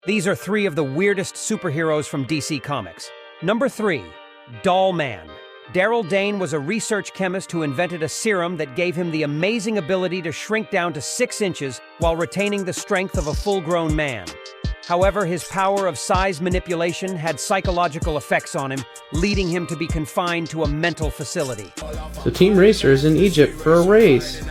These are 3 of the weirdest superheroes from DC Comics. Number 3, Doll Man. Daryl Dane was a research chemist who invented a serum that gave him the amazing ability to shrink down to 6 inches while retaining the strength of a full-grown man. However, his power of size manipulation had psychological effects on him, leading him to be confined to a mental facility. The team racer is in Egypt for a race.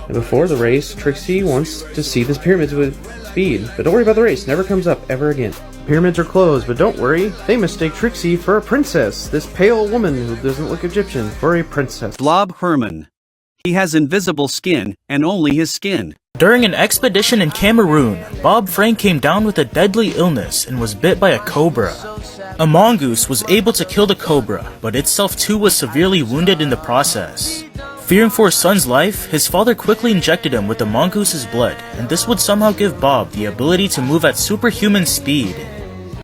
And before the race, Trixie wants to see the pyramids with speed. But don't worry about the race, never comes up ever again. Pyramids are closed, but don't worry, they mistake Trixie for a princess, this pale woman who doesn't look Egyptian, for a princess. Blob Herman. He has invisible skin, and only his skin. During an expedition in Cameroon, Bob Frank came down with a deadly illness and was bit by a cobra. A mongoose was able to kill the cobra, but itself too was severely wounded in the process. Fearing for his son's life, his father quickly injected him with the mongoose's blood, and this would somehow give Bob the ability to move at superhuman speed.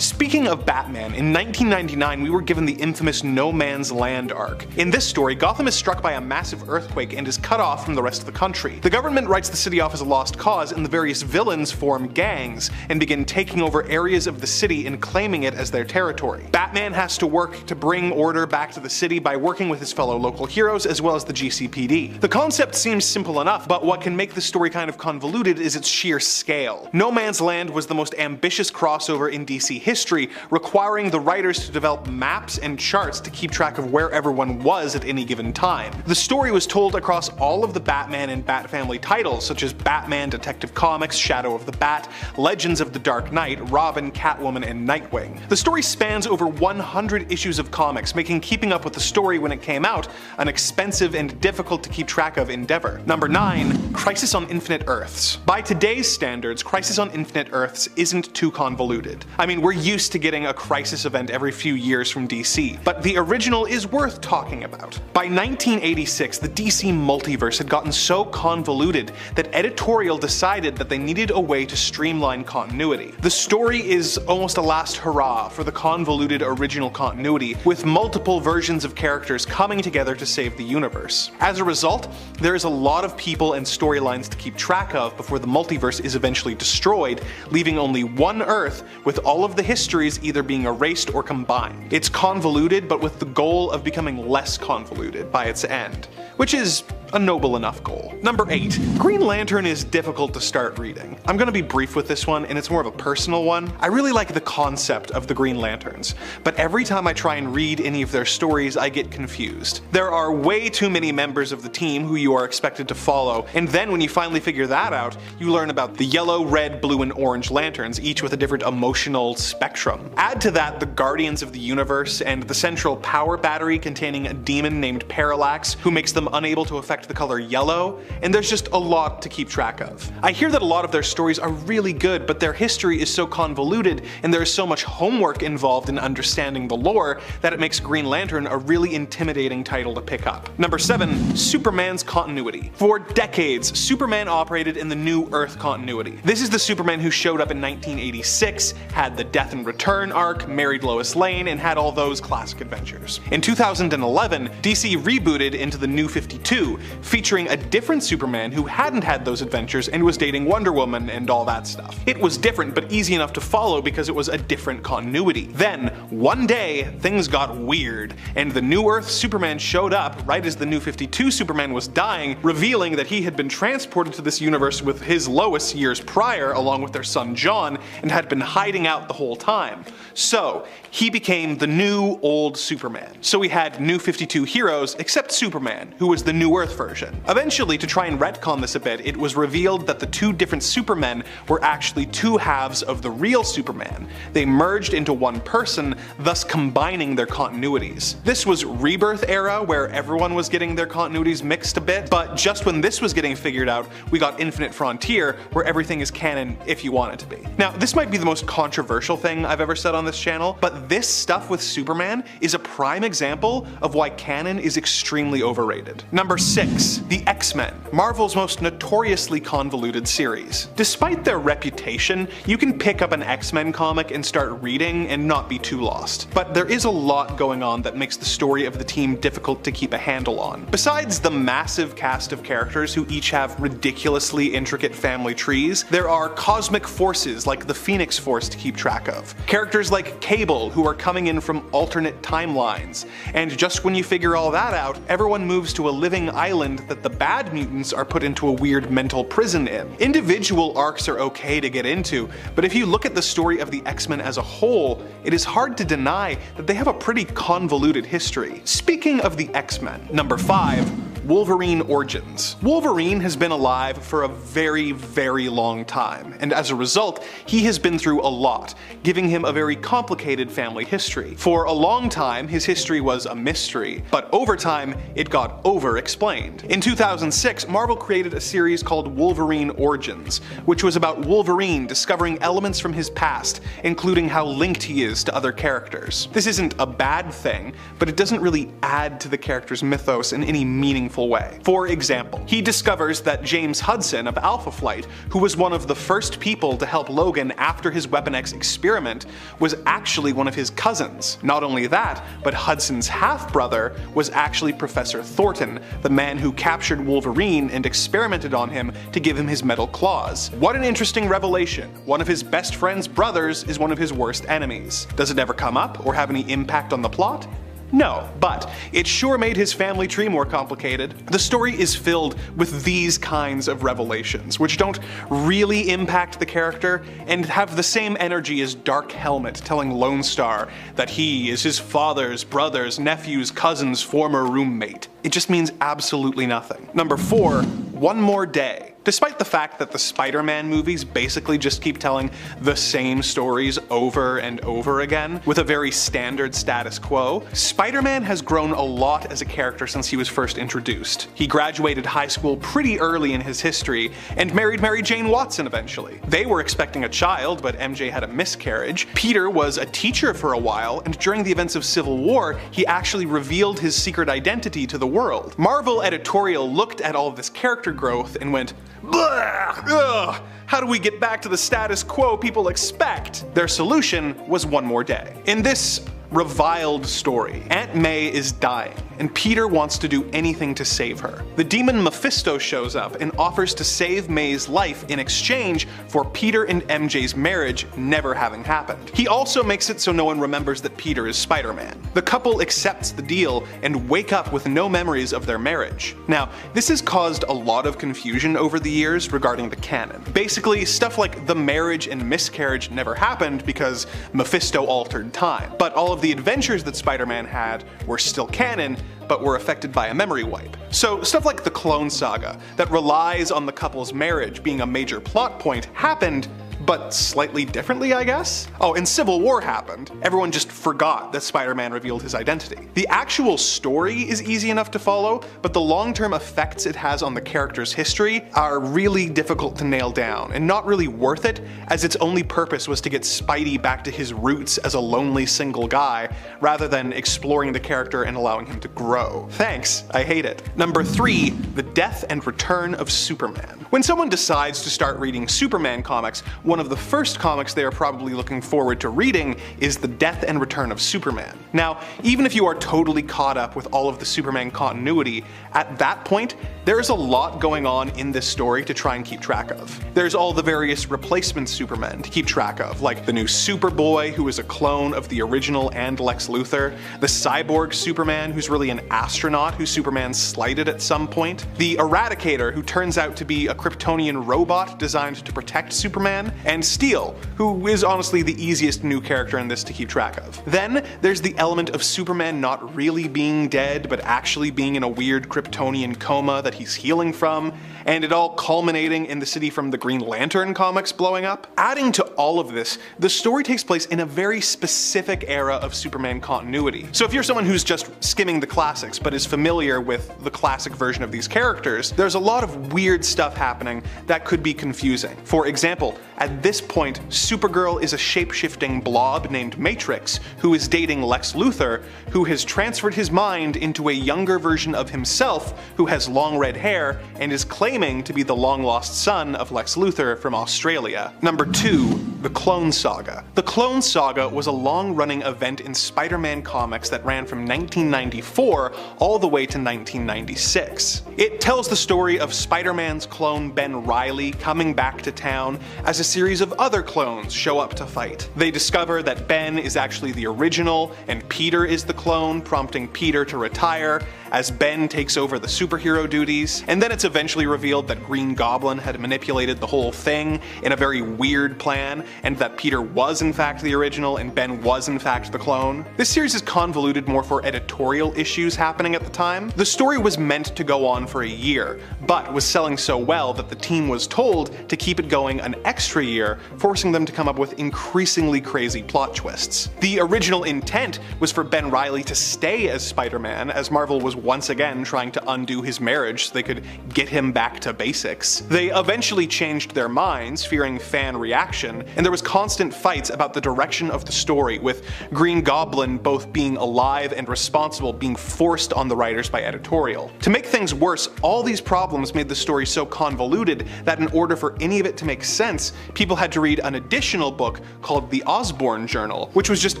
Speaking of Batman, in 1999 we were given the infamous No Man's Land arc. In this story, Gotham is struck by a massive earthquake and is cut off from the rest of the country. The government writes the city off as a lost cause, and the various villains form gangs and begin taking over areas of the city and claiming it as their territory. Batman has to work to bring order back to the city by working with his fellow local heroes as well as the GCPD. The concept seems simple enough, but what can make the story kind of convoluted is its sheer scale. No Man's Land was the most ambitious crossover in DC history, requiring the writers to develop maps and charts to keep track of where everyone was at any given time. The story was told across all of the Batman and Bat Family titles, such as Batman, Detective Comics, Shadow of the Bat, Legends of the Dark Knight, Robin, Catwoman, and Nightwing. The story spans over 100 issues of comics, making keeping up with the story when it came out an expensive and difficult to keep track of endeavor. Number 9, Crisis on Infinite Earths. By today's standards, Crisis on Infinite Earths isn't too convoluted. I mean, we're used to getting a crisis event every few years from DC, but the original is worth talking about. By 1986, the DC multiverse had gotten so convoluted that editorial decided that they needed a way to streamline continuity. The story is almost a last hurrah for the convoluted original continuity, with multiple versions of characters coming together to save the universe. As a result, there is a lot of people and storylines to keep track of before the multiverse is eventually destroyed, leaving only one Earth with all of the histories either being erased or combined. It's convoluted, but with the goal of becoming less convoluted by its end, which is a noble enough goal. Number 8. Green Lantern is difficult to start reading. I'm gonna be brief with this one, and it's more of a personal one. I really like the concept of the Green Lanterns, but every time I try and read any of their stories, I get confused. There are way too many members of the team who you are expected to follow, and then when you finally figure that out, you learn about the yellow, red, blue, and orange lanterns, each with a different emotional spectrum. Add to that the Guardians of the Universe and the central power battery containing a demon named Parallax who makes them unable to affect the color yellow, and there's just a lot to keep track of. I hear that a lot of their stories are really good, but their history is so convoluted and there is so much homework involved in understanding the lore that it makes Green Lantern a really intimidating title to pick up. Number 7. Superman's continuity. For decades, Superman operated in the New Earth continuity. This is the Superman who showed up in 1986, had the Death and Return arc, married Lois Lane, and had all those classic adventures. In 2011, DC rebooted into the New 52, featuring a different Superman who hadn't had those adventures and was dating Wonder Woman and all that stuff. It was different but easy enough to follow because it was a different continuity. Then, one day, things got weird, and the New Earth Superman showed up right as the New 52 Superman was dying, revealing that he had been transported to this universe with his Lois years prior along with their son John, and had been hiding out the whole time. So, he became the new old Superman. So we had New 52 heroes except Superman, who was the New Earth version. Eventually, to try and retcon this a bit, it was revealed that the two different Supermen were actually two halves of the real Superman. They merged into one person, thus combining their continuities. This was Rebirth era, where everyone was getting their continuities mixed a bit, but just when this was getting figured out, we got Infinite Frontier, where everything is canon if you want it to be. Now, this might be the most controversial thing I've ever said on this channel, but this stuff with Superman is a prime example of why canon is extremely overrated. Number 6. 6. The X-Men, Marvel's most notoriously convoluted series. Despite their reputation, you can pick up an X-Men comic and start reading and not be too lost. But there is a lot going on that makes the story of the team difficult to keep a handle on. Besides the massive cast of characters who each have ridiculously intricate family trees, there are cosmic forces like the Phoenix Force to keep track of. Characters like Cable who are coming in from alternate timelines. And just when you figure all that out, everyone moves to a living island that the bad mutants are put into a weird mental prison in. Individual arcs are okay to get into, but if you look at the story of the X-Men as a whole, it is hard to deny that they have a pretty convoluted history. Speaking of the X-Men, number 5. Wolverine Origins. Wolverine has been alive for a very, very long time, and as a result, he has been through a lot, giving him a very complicated family history. For a long time, his history was a mystery, but over time, it got over-explained. In 2006, Marvel created a series called Wolverine Origins, which was about Wolverine discovering elements from his past, including how linked he is to other characters. This isn't a bad thing, but it doesn't really add to the character's mythos in any meaningful way. For example, he discovers that James Hudson of Alpha Flight, who was one of the first people to help Logan after his Weapon X experiment, was actually one of his cousins. Not only that, but Hudson's half-brother was actually Professor Thornton, the man who captured Wolverine and experimented on him to give him his metal claws. What an interesting revelation. One of his best friend's brothers is one of his worst enemies. Does it ever come up or have any impact on the plot? No, but it sure made his family tree more complicated. The story is filled with these kinds of revelations, which don't really impact the character and have the same energy as Dark Helmet telling Lone Star that he is his father's brother's nephew's cousin's former roommate. It just means absolutely nothing. Number 4. One More Day. Despite the fact that the Spider-Man movies basically just keep telling the same stories over and over again, with a very standard status quo, Spider-Man has grown a lot as a character since he was first introduced. He graduated high school pretty early in his history, and married Mary Jane Watson eventually. They were expecting a child, but MJ had a miscarriage. Peter was a teacher for a while, and during the events of Civil War, he actually revealed his secret identity to the world. Marvel editorial looked at all of this character growth and went, "Blah! Ugh! How do we get back to the status quo people expect?" Their solution was One More Day. In this reviled story, Aunt May is dying, and Peter wants to do anything to save her. The demon Mephisto shows up and offers to save May's life in exchange for Peter and MJ's marriage never having happened. He also makes it so no one remembers that Peter is Spider-Man. The couple accepts the deal and wake up with no memories of their marriage. Now, this has caused a lot of confusion over the years regarding the canon. Basically, stuff like the marriage and miscarriage never happened because Mephisto altered time, but all of the adventures that Spider-Man had were still canon, but were affected by a memory wipe. So stuff like the Clone Saga, that relies on the couple's marriage being a major plot point, happened, but slightly differently, I guess? Oh, and Civil War happened. Everyone just forgot that Spider-Man revealed his identity. The actual story is easy enough to follow, but the long-term effects it has on the character's history are really difficult to nail down, and not really worth it, as its only purpose was to get Spidey back to his roots as a lonely single guy, rather than exploring the character and allowing him to grow. Thanks, I hate it. Number 3, the death and return of Superman. When someone decides to start reading Superman comics, one of the first comics they are probably looking forward to reading is the death and return of Superman. Now, even if you are totally caught up with all of the Superman continuity, at that point, there is a lot going on in this story to try and keep track of. There's all the various replacement Supermen to keep track of, like the new Superboy, who is a clone of the original and Lex Luthor, the cyborg Superman, who's really an astronaut who Superman slighted at some point, the Eradicator, who turns out to be a Kryptonian robot designed to protect Superman, and Steel, who is honestly the easiest new character in this to keep track of. Then there's the element of Superman not really being dead, but actually being in a weird Kryptonian coma that he's healing from, and it all culminating in the city from the Green Lantern comics blowing up. Adding to all of this, the story takes place in a very specific era of Superman continuity. So if you're someone who's just skimming the classics but is familiar with the classic version of these characters, there's a lot of weird stuff happening that could be confusing. For example, at this point, Supergirl is a shape-shifting blob named Matrix who is dating Lex Luthor, who has transferred his mind into a younger version of himself who has long red hair and is claiming to be the long-lost son of Lex Luthor from Australia. Number 2. The Clone Saga. The Clone Saga was a long-running event in Spider-Man comics that ran from 1994 all the way to 1996. It tells the story of Spider-Man's clone Ben Reilly coming back to town as a series of other clones show up to fight. They discover that Ben is actually the original and Peter is the clone, prompting Peter to retire as Ben takes over the superhero duties. And then it's eventually revealed that Green Goblin had manipulated the whole thing in a very weird plan, and that Peter was in fact the original and Ben was in fact the clone. This series is convoluted more for editorial issues happening at the time. The story was meant to go on for a year, but was selling so well that the team was told to keep it going an extra year, forcing them to come up with increasingly crazy plot twists. The original intent was for Ben Reilly to stay as Spider-Man, as Marvel was once again trying to undo his marriage so they could get him back to basics. They eventually changed their minds, fearing fan reaction, and there was constant fights about the direction of the story, with Green Goblin both being alive and responsible being forced on the writers by editorial. To make things worse, all these problems made the story so convoluted that in order for any of it to make sense, people had to read an additional book called The Osborn Journal, which was just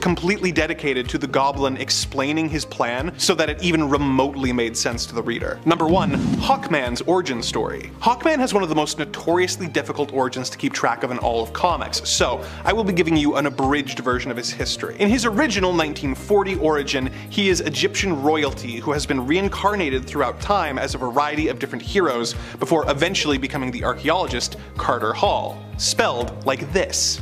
completely dedicated to the Goblin explaining his plan so that it even remotely made sense to the reader. Number 1. Hawkman's origin story. Hawkman has one of the most notoriously difficult origins to keep track of in all of comics, so I will be giving you an abridged version of his history. In his original 1940 origin, he is Egyptian royalty who has been reincarnated throughout time as a variety of different heroes before eventually becoming the archaeologist Carter Hall, spelled like this.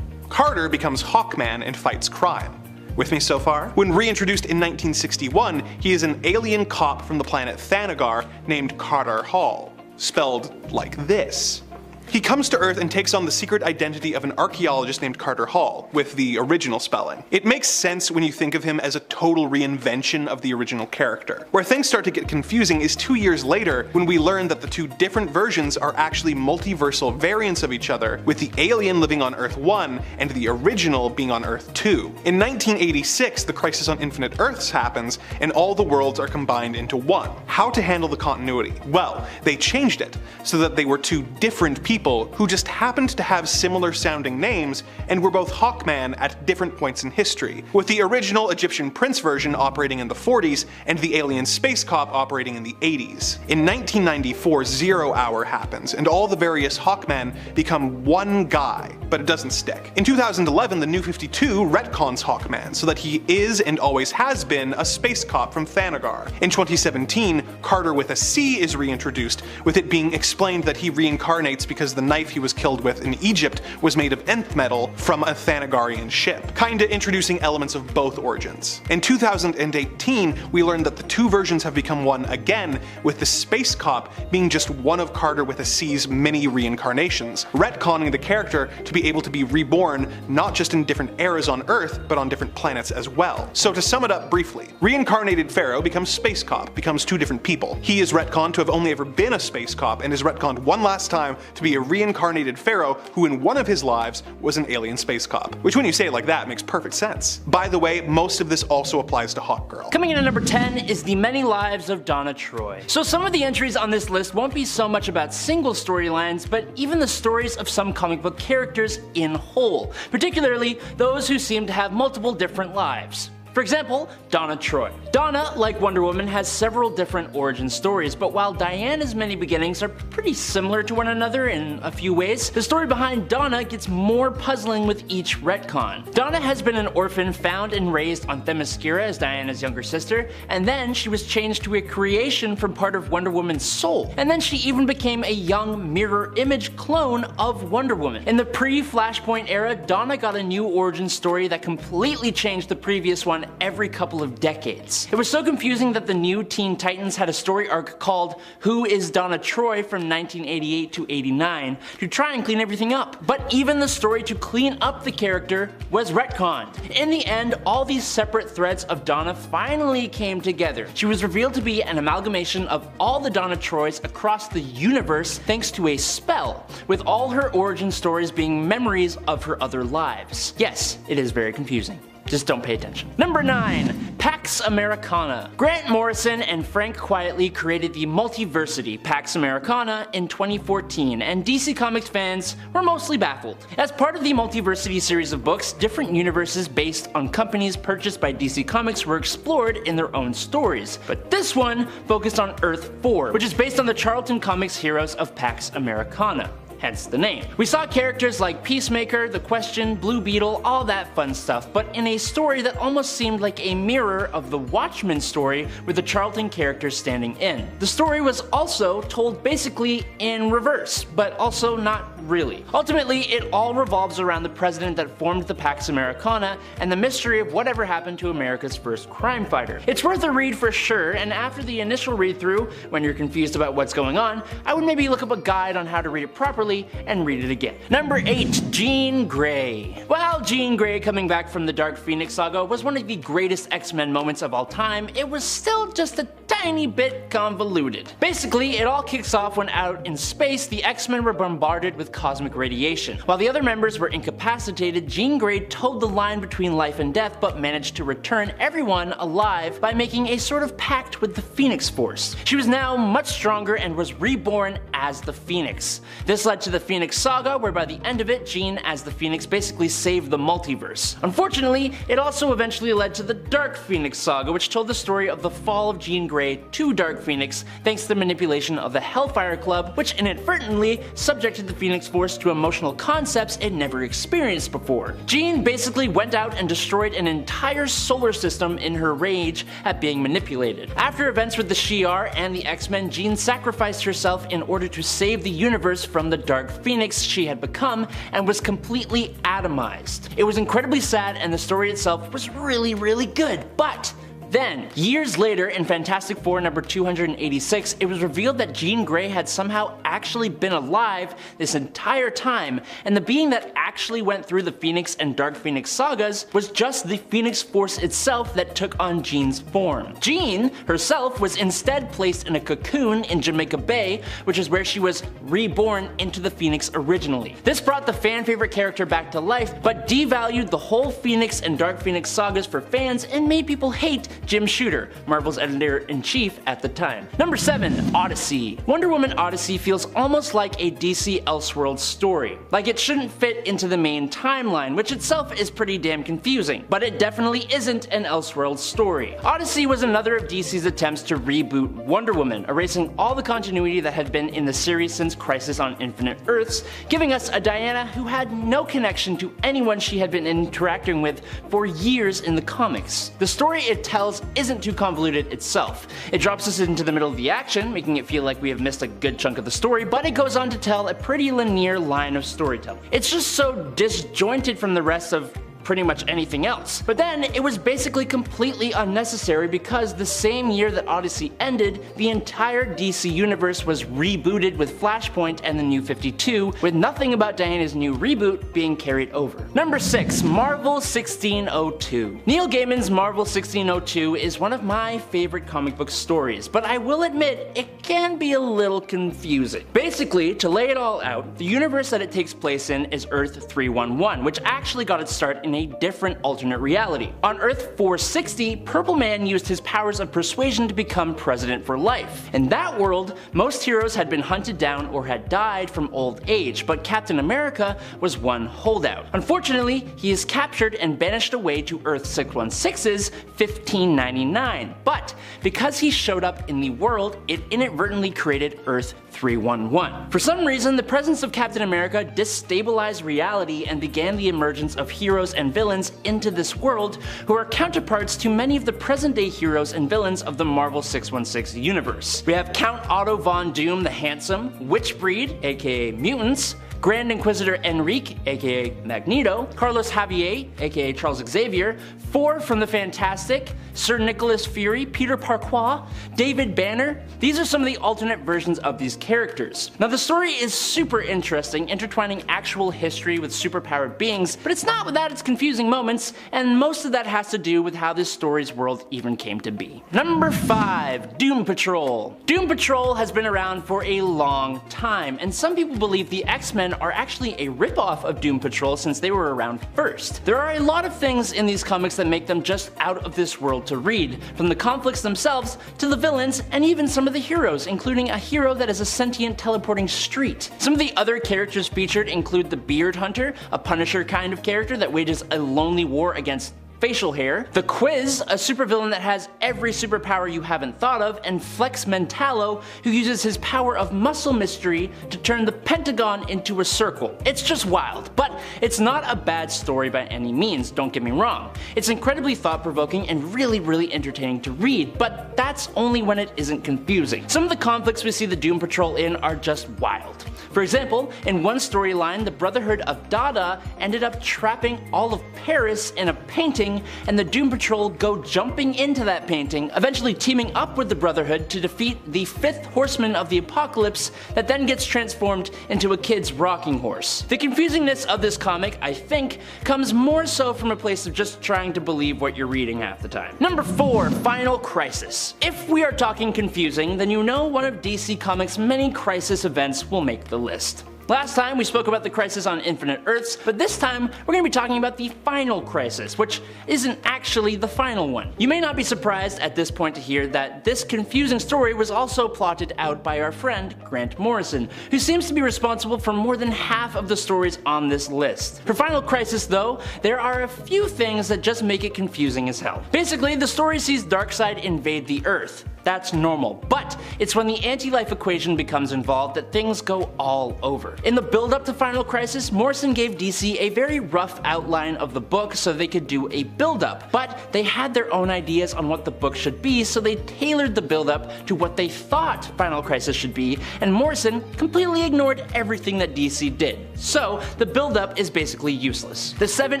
Carter becomes Hawkman and fights crime. With me so far? When reintroduced in 1961, he is an alien cop from the planet Thanagar named Carter Hall, spelled like this. He comes to Earth and takes on the secret identity of an archaeologist named Carter Hall, with the original spelling. It makes sense when you think of him as a total reinvention of the original character. Where things start to get confusing is 2 years later when we learn that the two different versions are actually multiversal variants of each other, with the alien living on Earth 1 and the original being on Earth 2. In 1986, the Crisis on Infinite Earths happens, and all the worlds are combined into one. How to handle the continuity? Well, they changed it so that they were two different people who just happened to have similar sounding names and were both Hawkman at different points in history, with the original Egyptian prince version operating in the 40s and the alien space cop operating in the 80s. In 1994, Zero Hour happens, and all the various Hawkmen become one guy, but it doesn't stick. In 2011, the New 52 retcons Hawkman so that he is and always has been a space cop from Thanagar. In 2017, Carter with a C is reintroduced, with it being explained that he reincarnates because the knife he was killed with in Egypt was made of nth metal from a Thanagarian ship, kinda introducing elements of both origins. In 2018, we learned that the two versions have become one again, with the space cop being just one of Carter with a C's many reincarnations, retconning the character to be able to be reborn not just in different eras on Earth, but on different planets as well. So to sum it up briefly, reincarnated Pharaoh becomes space cop, becomes two different people. He is retconned to have only ever been a space cop, and is retconned one last time to be a reincarnated Pharaoh who in one of his lives was an alien space cop. Which when you say it like that makes perfect sense. By the way, most of this also applies to Hawkgirl. Coming in at number 10 is The Many Lives of Donna Troy. So some of the entries on this list won't be so much about single storylines, but even the stories of some comic book characters in whole, particularly those who seem to have multiple different lives. For example, Donna Troy. Donna, like Wonder Woman, has several different origin stories, but while Diana's many beginnings are pretty similar to one another in a few ways, the story behind Donna gets more puzzling with each retcon. Donna has been an orphan found and raised on Themyscira as Diana's younger sister, and then she was changed to a creation from part of Wonder Woman's soul, and then she even became a young mirror image clone of Wonder Woman. In the pre-Flashpoint era, Donna got a new origin story that completely changed the previous one on every couple of decades. It was so confusing that the new Teen Titans had a story arc called Who is Donna Troy from 1988 to 89 to try and clean everything up. But even the story to clean up the character was retconned. In the end, all these separate threads of Donna finally came together. She was revealed to be an amalgamation of all the Donna Troys across the universe thanks to a spell, with all her origin stories being memories of her other lives. Yes, it is very confusing. Just don't pay attention. Number 9. Pax Americana. Grant Morrison and Frank Quietly created the multiversity Pax Americana in 2014, and DC Comics fans were mostly baffled. As part of the multiversity series of books, different universes based on companies purchased by DC Comics were explored in their own stories, but this one focused on Earth 4, which is based on the Charlton Comics heroes of Pax Americana. Hence the name. We saw characters like Peacemaker, The Question, Blue Beetle, all that fun stuff, but in a story that almost seemed like a mirror of the Watchmen story with the Charlton characters standing in. The story was also told basically in reverse, but also not really. Ultimately, it all revolves around the president that formed the Pax Americana and the mystery of whatever happened to America's first crime fighter. It's worth a read for sure, and after the initial read through, when you're confused about what's going on, I would maybe look up a guide on how to read it properly and read it again. Number 8. Jean Grey. While Jean Grey coming back from the Dark Phoenix saga was one of the greatest X-Men moments of all time, it was still just a tiny bit convoluted. Basically, it all kicks off when out in space, the X-Men were bombarded with cosmic radiation. While the other members were incapacitated, Jean Grey towed the line between life and death but managed to return everyone alive by making a sort of pact with the Phoenix Force. She was now much stronger and was reborn as the Phoenix. This led to the Phoenix Saga, where by the end of it, Jean as the Phoenix basically saved the multiverse. Unfortunately, it also eventually led to the Dark Phoenix Saga, which told the story of the fall of Jean Grey to Dark Phoenix thanks to the manipulation of the Hellfire Club, which inadvertently subjected the Phoenix Force to emotional concepts it never experienced before. Jean basically went out and destroyed an entire solar system in her rage at being manipulated. After events with the Shi'ar and the X-Men, Jean sacrificed herself in order to save the universe from the Dark Phoenix she had become and was completely atomized. It was incredibly sad and the story itself was really good, but then, years later in Fantastic Four number 286, it was revealed that Jean Grey had somehow actually been alive this entire time, and the being that actually went through the Phoenix and Dark Phoenix sagas was just the Phoenix Force itself that took on Jean's form. Jean herself was instead placed in a cocoon in Jamaica Bay, which is where she was reborn into the Phoenix originally. This brought the fan favorite character back to life, but devalued the whole Phoenix and Dark Phoenix sagas for fans and made people hate Jim Shooter, Marvel's editor-in-chief at the time. Number 7. Odyssey. Wonder Woman Odyssey feels almost like a DC Elseworlds story. Like it shouldn't fit into the main timeline, which itself is pretty damn confusing. But it definitely isn't an Elseworlds story. Odyssey was another of DC's attempts to reboot Wonder Woman, erasing all the continuity that had been in the series since Crisis on Infinite Earths, giving us a Diana who had no connection to anyone she had been interacting with for years in the comics. The story it tells isn't too convoluted itself. It drops us into the middle of the action, making it feel like we have missed a good chunk of the story, but it goes on to tell a pretty linear line of storytelling. It's just so disjointed from the rest of pretty much anything else. But then it was basically completely unnecessary because the same year that Odyssey ended, the entire DC universe was rebooted with Flashpoint and the New 52, with nothing about Diana's new reboot being carried over. Number 6. Marvel 1602. Neil Gaiman's Marvel 1602 is one of my favorite comic book stories, but I will admit it can be a little confusing. Basically, to lay it all out, the universe that it takes place in is Earth 311, which actually got its start in a different alternate reality. On Earth 460, Purple Man used his powers of persuasion to become president for life. In that world, most heroes had been hunted down or had died from old age, but Captain America was one holdout. Unfortunately, he is captured and banished away to Earth 616's 1599, but because he showed up in the world, it inadvertently created Earth 311. For some reason, the presence of Captain America destabilized reality and began the emergence of heroes and villains into this world who are counterparts to many of the present-day heroes and villains of the Marvel 616 universe. We have Count Otto von Doom the Handsome, Witchbreed, aka mutants, Grand Inquisitor Enrique, aka Magneto, Carlos Javier, aka Charles Xavier, 4 from the Fantastic, Sir Nicholas Fury, Peter Parquois, David Banner. These are some of the alternate versions of these characters. Now the story is super interesting, intertwining actual history with superpowered beings, but it's not without its confusing moments, and most of that has to do with how this story's world even came to be. Number 5. Doom Patrol. Doom Patrol has been around for a long time, and some people believe the X-Men are actually a ripoff of Doom Patrol since they were around first. There are a lot of things in these comics that make them just out of this world to read, from the conflicts themselves to the villains and even some of the heroes, including a hero that is a sentient teleporting street. Some of the other characters featured include the Beard Hunter, a Punisher kind of character that wages a lonely war against facial hair, the Quiz, a supervillain that has every superpower you haven't thought of, and Flex Mentallo, who uses his power of muscle mystery to turn the Pentagon into a circle. It's just wild, but it's not a bad story by any means, don't get me wrong. It's incredibly thought-provoking and really entertaining to read, but that's only when it isn't confusing. Some of the conflicts we see the Doom Patrol in are just wild. For example, in one storyline, the Brotherhood of Dada ended up trapping all of Paris in a painting, and the Doom Patrol go jumping into that painting, eventually teaming up with the Brotherhood to defeat the 5th Horseman of the Apocalypse that then gets transformed into a kid's rocking horse. The confusingness of this comic, I think, comes more so from a place of just trying to believe what you're reading half the time. Number 4. Final Crisis. If we are talking confusing, then you know one of DC Comics' many crisis events will make the list. Last time we spoke about the Crisis on Infinite Earths, but this time we're going to be talking about the Final Crisis, which isn't actually the final one. You may not be surprised at this point to hear that this confusing story was also plotted out by our friend Grant Morrison, who seems to be responsible for more than half of the stories on this list. For Final Crisis though, there are a few things that just make it confusing as hell. Basically, the story sees Darkseid invade the Earth. That's normal, but it's when the anti-life equation becomes involved that things go all over. In the build-up to Final Crisis, Morrison gave DC a very rough outline of the book so they could do a build-up, but they had their own ideas on what the book should be, so they tailored the build-up to what they thought Final Crisis should be, and Morrison completely ignored everything that DC did. So the build-up is basically useless. The 7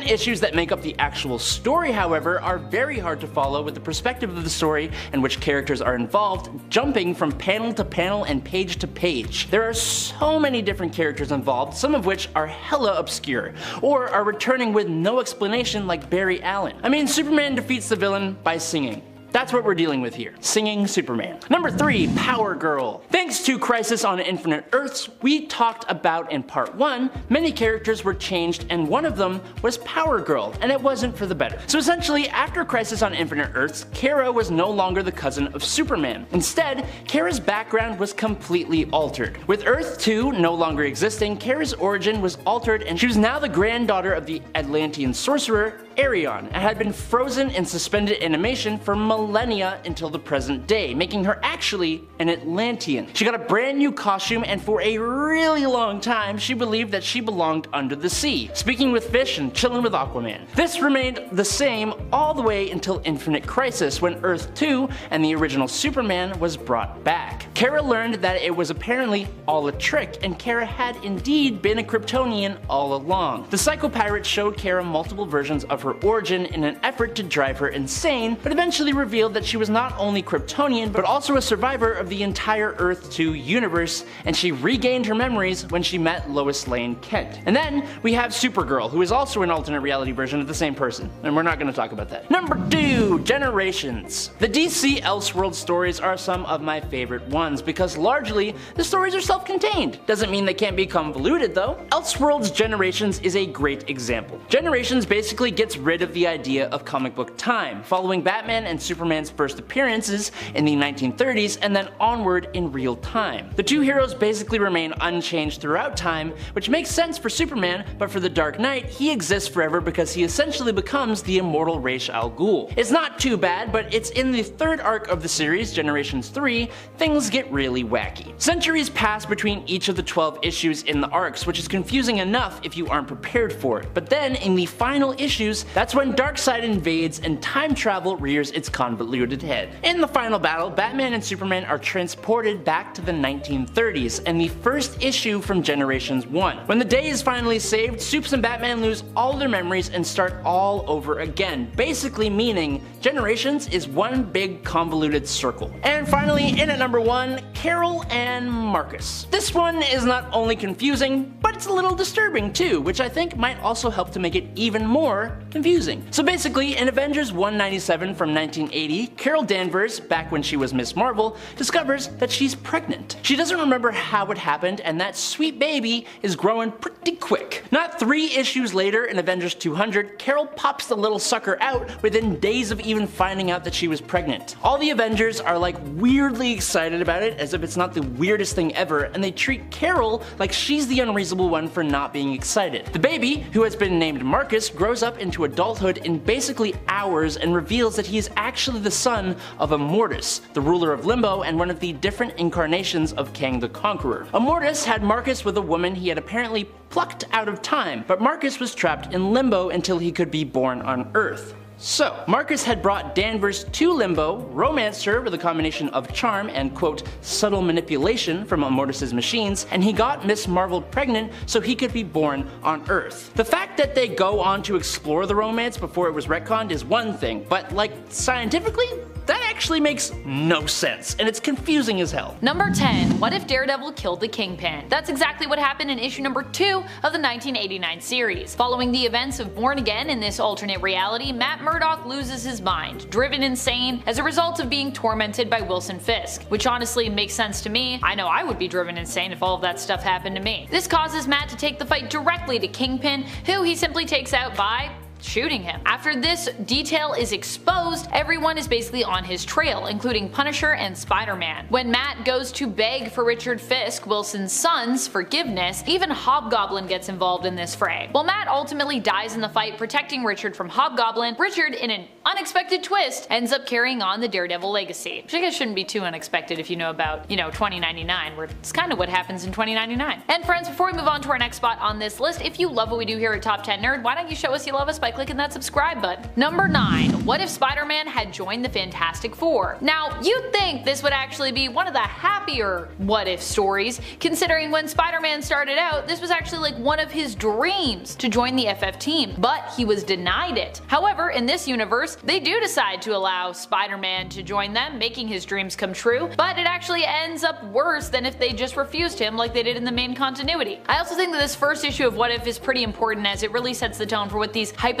issues that make up the actual story, however, are very hard to follow with the perspective of the story and which characters are involved, jumping from panel to panel and page to page. There are so many different characters involved, some of which are hella obscure, or are returning with no explanation like Barry Allen. I mean, Superman defeats the villain by singing. That's what we're dealing with here. Singing Superman. Number 3, Power Girl. Thanks to Crisis on Infinite Earths, we talked about in part 1, many characters were changed and one of them was Power Girl, and it wasn't for the better. So essentially, after Crisis on Infinite Earths, Kara was no longer the cousin of Superman. Instead, Kara's background was completely altered. With Earth 2 no longer existing, Kara's origin was altered and she was now the granddaughter of the Atlantean sorcerer, Arion, and had been frozen in suspended animation for millennia until the present day, making her actually an Atlantean. She got a brand new costume, and for a really long time she believed that she belonged under the sea, speaking with fish and chilling with Aquaman. This remained the same all the way until Infinite Crisis, when Earth 2 and the original Superman was brought back. Kara learned that it was apparently all a trick, and Kara had indeed been a Kryptonian all along. The Psycho Pirate showed Kara multiple versions of her origin in an effort to drive her insane, but eventually revealed that she was not only Kryptonian, but also a survivor of the entire Earth 2 universe, and she regained her memories when she met Lois Lane Kent. And then we have Supergirl, who is also an alternate reality version of the same person, and we're not going to talk about that. Number 2, Generations. The DC Elseworld stories are some of my favorite ones, because largely, the stories are self-contained. Doesn't mean they can't be convoluted though. Elseworld's Generations is a great example. Generations basically gets rid of the idea of comic book time, following Batman and Superman's first appearances in the 1930s and then onward in real time. The two heroes basically remain unchanged throughout time, which makes sense for Superman, but for the Dark Knight, he exists forever because he essentially becomes the immortal Ra's al Ghul. It's not too bad, but it's in the 3rd arc of the series, Generations 3, things get really wacky. Centuries pass between each of the 12 issues in the arcs, which is confusing enough if you aren't prepared for it. But then, in the final issues, that's when Darkseid invades and time travel rears its convoluted head. In the final battle, Batman and Superman are transported back to the 1930s and the first issue from Generations 1. When the day is finally saved, Supes and Batman lose all their memories and start all over again, basically meaning Generations is one big convoluted circle. And finally, in at number 1, Carol and Marcus. This one is not only confusing, but it's a little disturbing too, which I think might also help to make it even more confusing. So basically, in Avengers 197 from 1980, Carol Danvers, back when she was Miss Marvel, discovers that she's pregnant. She doesn't remember how it happened, and that sweet baby is growing pretty quick. Not 3 issues later, in Avengers 200, Carol pops the little sucker out within days of even finding out that she was pregnant. All the Avengers are like weirdly excited about it, as if it's not the weirdest thing ever, and they treat Carol like she's the unreasonable one for not being excited. The baby, who has been named Marcus, grows up into adulthood in basically hours and reveals that he is actually the son of Immortus, the ruler of Limbo and one of the different incarnations of Kang the Conqueror. Immortus had Marcus with a woman he had apparently plucked out of time, but Marcus was trapped in Limbo until he could be born on Earth. So, Marcus had brought Danvers to Limbo, romanced her with a combination of charm and quote, subtle manipulation from Immortus' machines, and he got Miss Marvel pregnant so he could be born on Earth. The fact that they go on to explore the romance before it was retconned is one thing, but like, scientifically, that actually makes no sense, and it's confusing as hell. Number 10. What if Daredevil killed the Kingpin? That's exactly what happened in issue number 2 of the 1989 series. Following the events of Born Again in this alternate reality, Matt Murdock loses his mind, driven insane as a result of being tormented by Wilson Fisk, which honestly makes sense to me. I know I would be driven insane if all of that stuff happened to me. This causes Matt to take the fight directly to Kingpin, who he simply takes out by shooting him. After this detail is exposed, everyone is basically on his trail, including Punisher and Spider-Man. When Matt goes to beg for Richard Fisk, Wilson's son's, forgiveness, even Hobgoblin gets involved in this fray. While Matt ultimately dies in the fight protecting Richard from Hobgoblin, Richard, in an unexpected twist, ends up carrying on the Daredevil legacy. Which I guess shouldn't be too unexpected if you know about, 2099, where it's kind of what happens in 2099. And friends, before we move on to our next spot on this list, if you love what we do here at Top 10 Nerd, why don't you show us you love us by clicking that subscribe button. Number 9. What if Spider-Man had joined the Fantastic Four? Now, you'd think this would actually be one of the happier what if stories, considering when Spider-Man started out, this was actually like one of his dreams to join the FF team, but he was denied it. However, in this universe, they do decide to allow Spider-Man to join them, making his dreams come true, but it actually ends up worse than if they just refused him like they did in the main continuity. I also think that this first issue of What If is pretty important, as it really sets the tone for what these hypothetical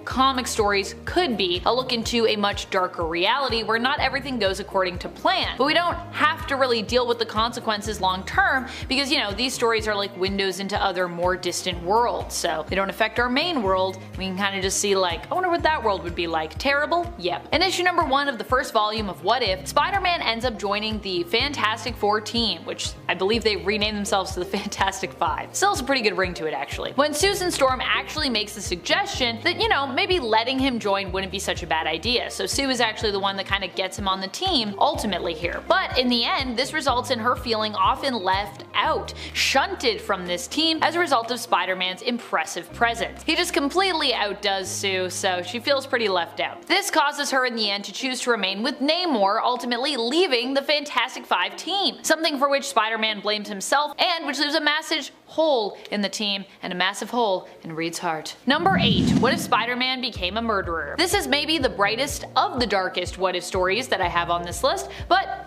comic stories could be, a look into a much darker reality where not everything goes according to plan. But we don't have to really deal with the consequences long term because, these stories are like windows into other more distant worlds, so they don't affect our main world. We can kind of just see like, I wonder what that world would be like. Terrible? Yep. In issue number 1 of the first volume of What If, Spider-Man ends up joining the Fantastic Four team, which I believe they renamed themselves to the Fantastic Five. Still has a pretty good ring to it actually. When Susan Storm actually makes the suggestion that, maybe letting him join wouldn't be such a bad idea, so Sue is actually the one that kind of gets him on the team ultimately here. But in the end, this results in her feeling often left out, shunted from this team as a result of Spider-Man's impressive presence. He just completely outdoes Sue, so she feels pretty left out. This causes her in the end to choose to remain with Namor, ultimately leaving the Fantastic Five team, something for which Spider-Man blames himself and which leaves a massive hole in the team and a massive hole in Reed's heart. Number 8. What if Spider-Man became a murderer? This is maybe the brightest of the darkest what if stories that I have on this list, but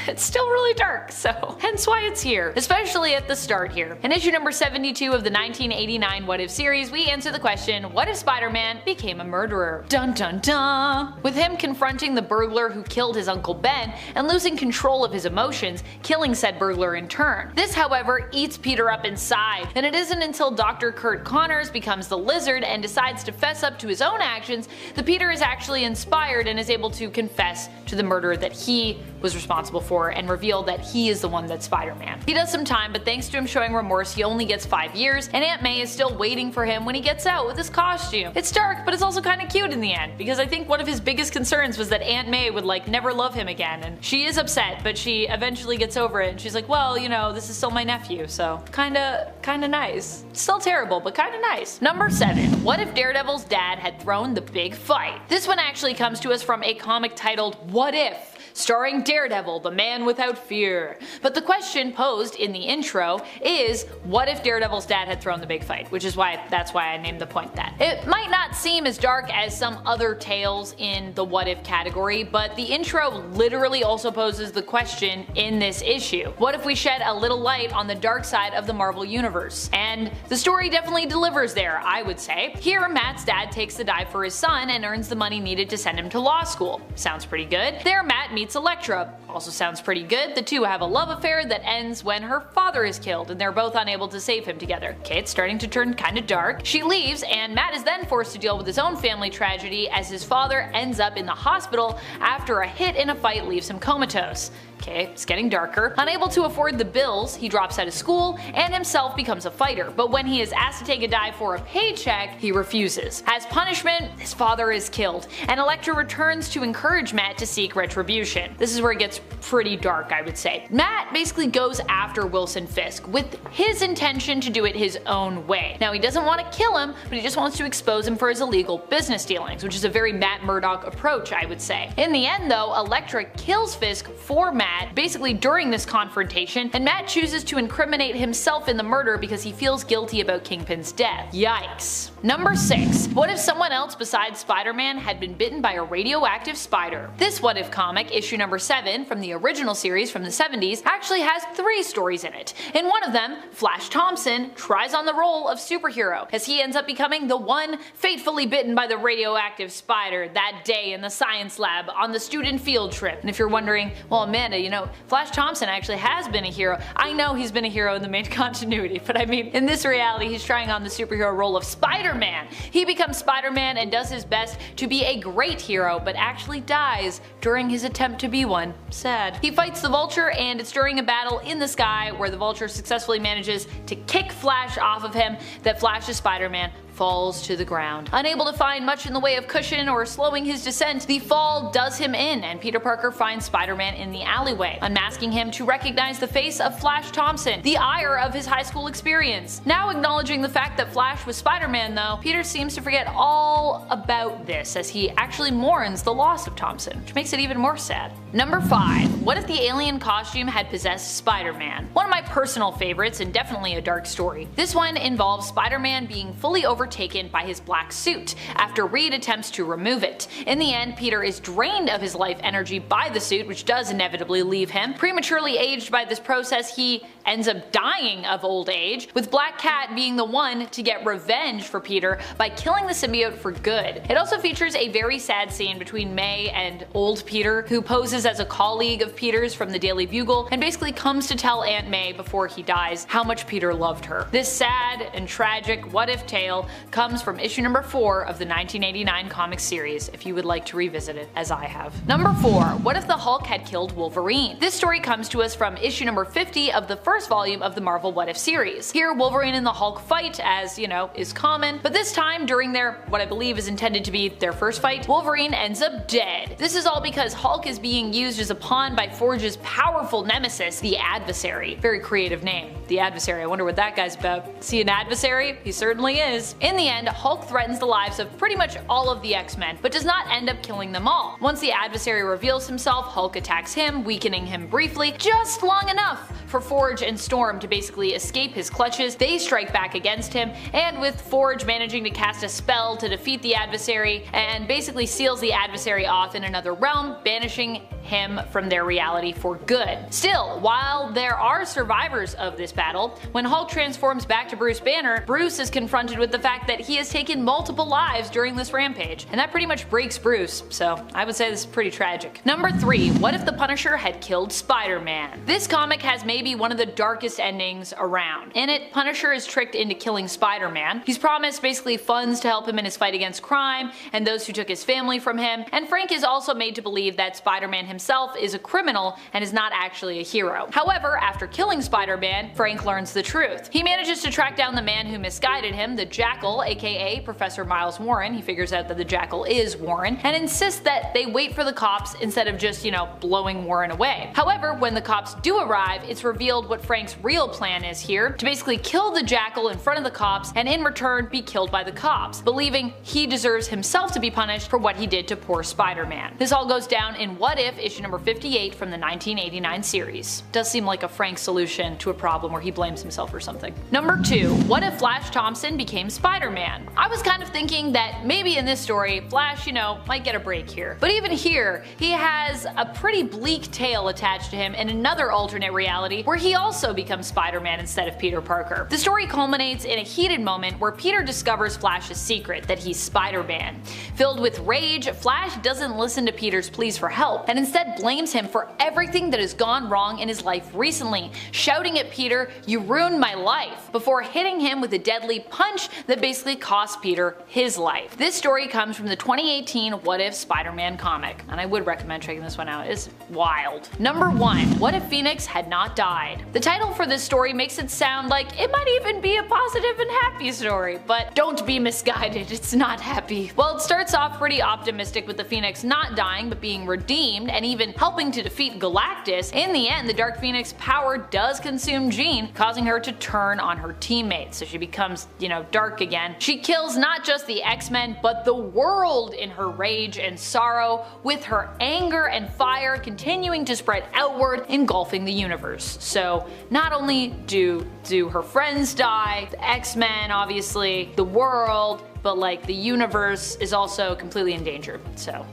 it's still really dark, so hence why it's here, especially at the start here. In issue number 72 of the 1989 What If series, we answer the question, what if Spider-Man became a murderer? Dun dun dun! With him confronting the burglar who killed his Uncle Ben and losing control of his emotions, killing said burglar in turn. This, however, eats Peter up inside, and it isn't until Dr. Kurt Connors becomes the Lizard and decides to fess up to his own actions that Peter is actually inspired and is able to confess to the murder that he was responsible for and reveal that he is the one that's Spider-Man. He does some time, but thanks to him showing remorse, he only gets 5 years, and Aunt May is still waiting for him when he gets out with his costume. It's dark, but it's also kind of cute in the end, because I think one of his biggest concerns was that Aunt May would like never love him again, and she is upset, but she eventually gets over it, and she's like, well, you know, this is still my nephew, so kinda nice. Still terrible, but kinda nice. Number 7. What if Daredevil's dad had thrown the big fight? This one actually comes to us from a comic titled What If?, starring Daredevil, the man without fear. But the question posed in the intro is, what if Daredevil's dad had thrown the big fight? Which is that's why I named the point that. It might not seem as dark as some other tales in the what if category, but the intro literally also poses the question in this issue. What if we shed a little light on the dark side of the Marvel Universe? And the story definitely delivers there, I would say. Here, Matt's dad takes the dive for his son and earns the money needed to send him to law school. Sounds pretty good. There, Matt meets Elektra. Also sounds pretty good. The two have a love affair that ends when her father is killed and they're both unable to save him together. Okay, it's starting to turn kinda dark. She leaves and Matt is then forced to deal with his own family tragedy as his father ends up in the hospital after a hit in a fight leaves him comatose. Okay, it's getting darker. Unable to afford the bills, he drops out of school and himself becomes a fighter, but when he is asked to take a dive for a paycheck, he refuses. As punishment, his father is killed, and Elektra returns to encourage Matt to seek retribution. This is where it gets pretty dark, I would say. Matt basically goes after Wilson Fisk with his intention to do it his own way. Now, he doesn't want to kill him, but he just wants to expose him for his illegal business dealings, which is a very Matt Murdock approach, I would say. In the end, though, Elektra kills Fisk for Matt basically during this confrontation, and Matt chooses to incriminate himself in the murder because he feels guilty about Kingpin's death. Yikes. Number 6. What if someone else besides Spider-Man had been bitten by a radioactive spider? This What If comic, issue number 7 from the original series from the 70s, actually has 3 stories in it. In one of them, Flash Thompson tries on the role of superhero as he ends up becoming the one fatefully bitten by the radioactive spider that day in the science lab on the student field trip. And if you're wondering, well, Amanda, you know, Flash Thompson actually has been a hero. I know he's been a hero in the main continuity, but I mean, in this reality, he's trying on the superhero role of Spider-Man. He becomes Spider-Man and does his best to be a great hero, but actually dies during his attempt to be one. Sad. He fights the Vulture, and it's during a battle in the sky where the Vulture successfully manages to kick Flash off of him that Flash's Spider-Man falls to the ground. Unable to find much in the way of cushion or slowing his descent, the fall does him in, and Peter Parker finds Spider-Man in the alleyway, unmasking him to recognize the face of Flash Thompson, the ire of his high school experience. Now acknowledging the fact that Flash was Spider-Man though, Peter seems to forget all about this as he actually mourns the loss of Thompson, which makes it even more sad. Number 5. What if the alien costume had possessed Spider-Man? One of my personal favorites and definitely a dark story. This one involves Spider-Man being fully overtaken by his black suit after Reed attempts to remove it. In the end, Peter is drained of his life energy by the suit, which does inevitably leave him. Prematurely aged by this process, he ends up dying of old age, with Black Cat being the one to get revenge for Peter by killing the symbiote for good. It also features a very sad scene between May and old Peter, who poses as a colleague of Peter's from the Daily Bugle and basically comes to tell Aunt May before he dies how much Peter loved her. This sad and tragic what-if tale comes from issue number 4 of the 1989 comic series, if you would like to revisit it, as I have. Number 4. What if the Hulk had killed Wolverine? This story comes to us from issue number 50 of the first volume of the Marvel What If series. Here, Wolverine and the Hulk fight, as, you know, is common, but this time, during their, what I believe is intended to be their first fight, Wolverine ends up dead. This is all because Hulk is being used as a pawn by Forge's powerful nemesis, the Adversary. Very creative name, the Adversary. I wonder what that guy's about. Is he an adversary? He certainly is. In the end, Hulk threatens the lives of pretty much all of the X-Men, but does not end up killing them all. Once the Adversary reveals himself, Hulk attacks him, weakening him briefly, just long enough for Forge and Storm to basically escape his clutches. They strike back against him, and with Forge managing to cast a spell to defeat the Adversary, and basically seals the Adversary off in another realm, banishing him from their reality for good. Still, while there are survivors of this battle, when Hulk transforms back to Bruce Banner, Bruce is confronted with the fact fact that he has taken multiple lives during this rampage, and that pretty much breaks Bruce, so I would say this is pretty tragic. Number 3. What if the Punisher had killed Spider-Man? This comic has maybe one of the darkest endings around. In it, Punisher is tricked into killing Spider-Man. He's promised basically funds to help him in his fight against crime and those who took his family from him, and Frank is also made to believe that Spider-Man himself is a criminal and is not actually a hero. However, after killing Spider-Man, Frank learns the truth. He manages to track down the man who misguided him, the Jackal, aka Professor Miles Warren. He figures out that the Jackal is Warren, and insists that they wait for the cops instead of just, blowing Warren away. However, when the cops do arrive, it's revealed what Frank's real plan is here, to basically kill the Jackal in front of the cops and in return be killed by the cops, believing he deserves himself to be punished for what he did to poor Spider-Man. This all goes down in What If, issue number 58 from the 1989 series. Does seem like a Frank solution to a problem where he blames himself for something. Number 2. What if Flash Thompson became Spider-Man? I was kind of thinking that maybe in this story, Flash, might get a break here. But even here, he has a pretty bleak tale attached to him in another alternate reality where he also becomes Spider-Man instead of Peter Parker. The story culminates in a heated moment where Peter discovers Flash's secret, that he's Spider-Man. Filled with rage, Flash doesn't listen to Peter's pleas for help and instead blames him for everything that has gone wrong in his life recently, shouting at Peter, "You ruined my life," before hitting him with a deadly punch that basically cost Peter his life. This story comes from the 2018 What If Spider-Man comic, and I would recommend checking this one out. It's wild. Number 1. What if Phoenix had not died? The title for this story makes it sound like it might even be a positive and happy story, but don't be misguided, it's not happy. Well, it starts off pretty optimistic with the Phoenix not dying but being redeemed and even helping to defeat Galactus. In the end, the Dark Phoenix power does consume Jean, causing her to turn on her teammates, so she becomes, dark again. She kills not just the X-Men, but the world in her rage and sorrow, with her anger and fire continuing to spread outward, engulfing the universe. So not only do her friends die, the X-Men obviously, the world, but the universe is also completely endangered, so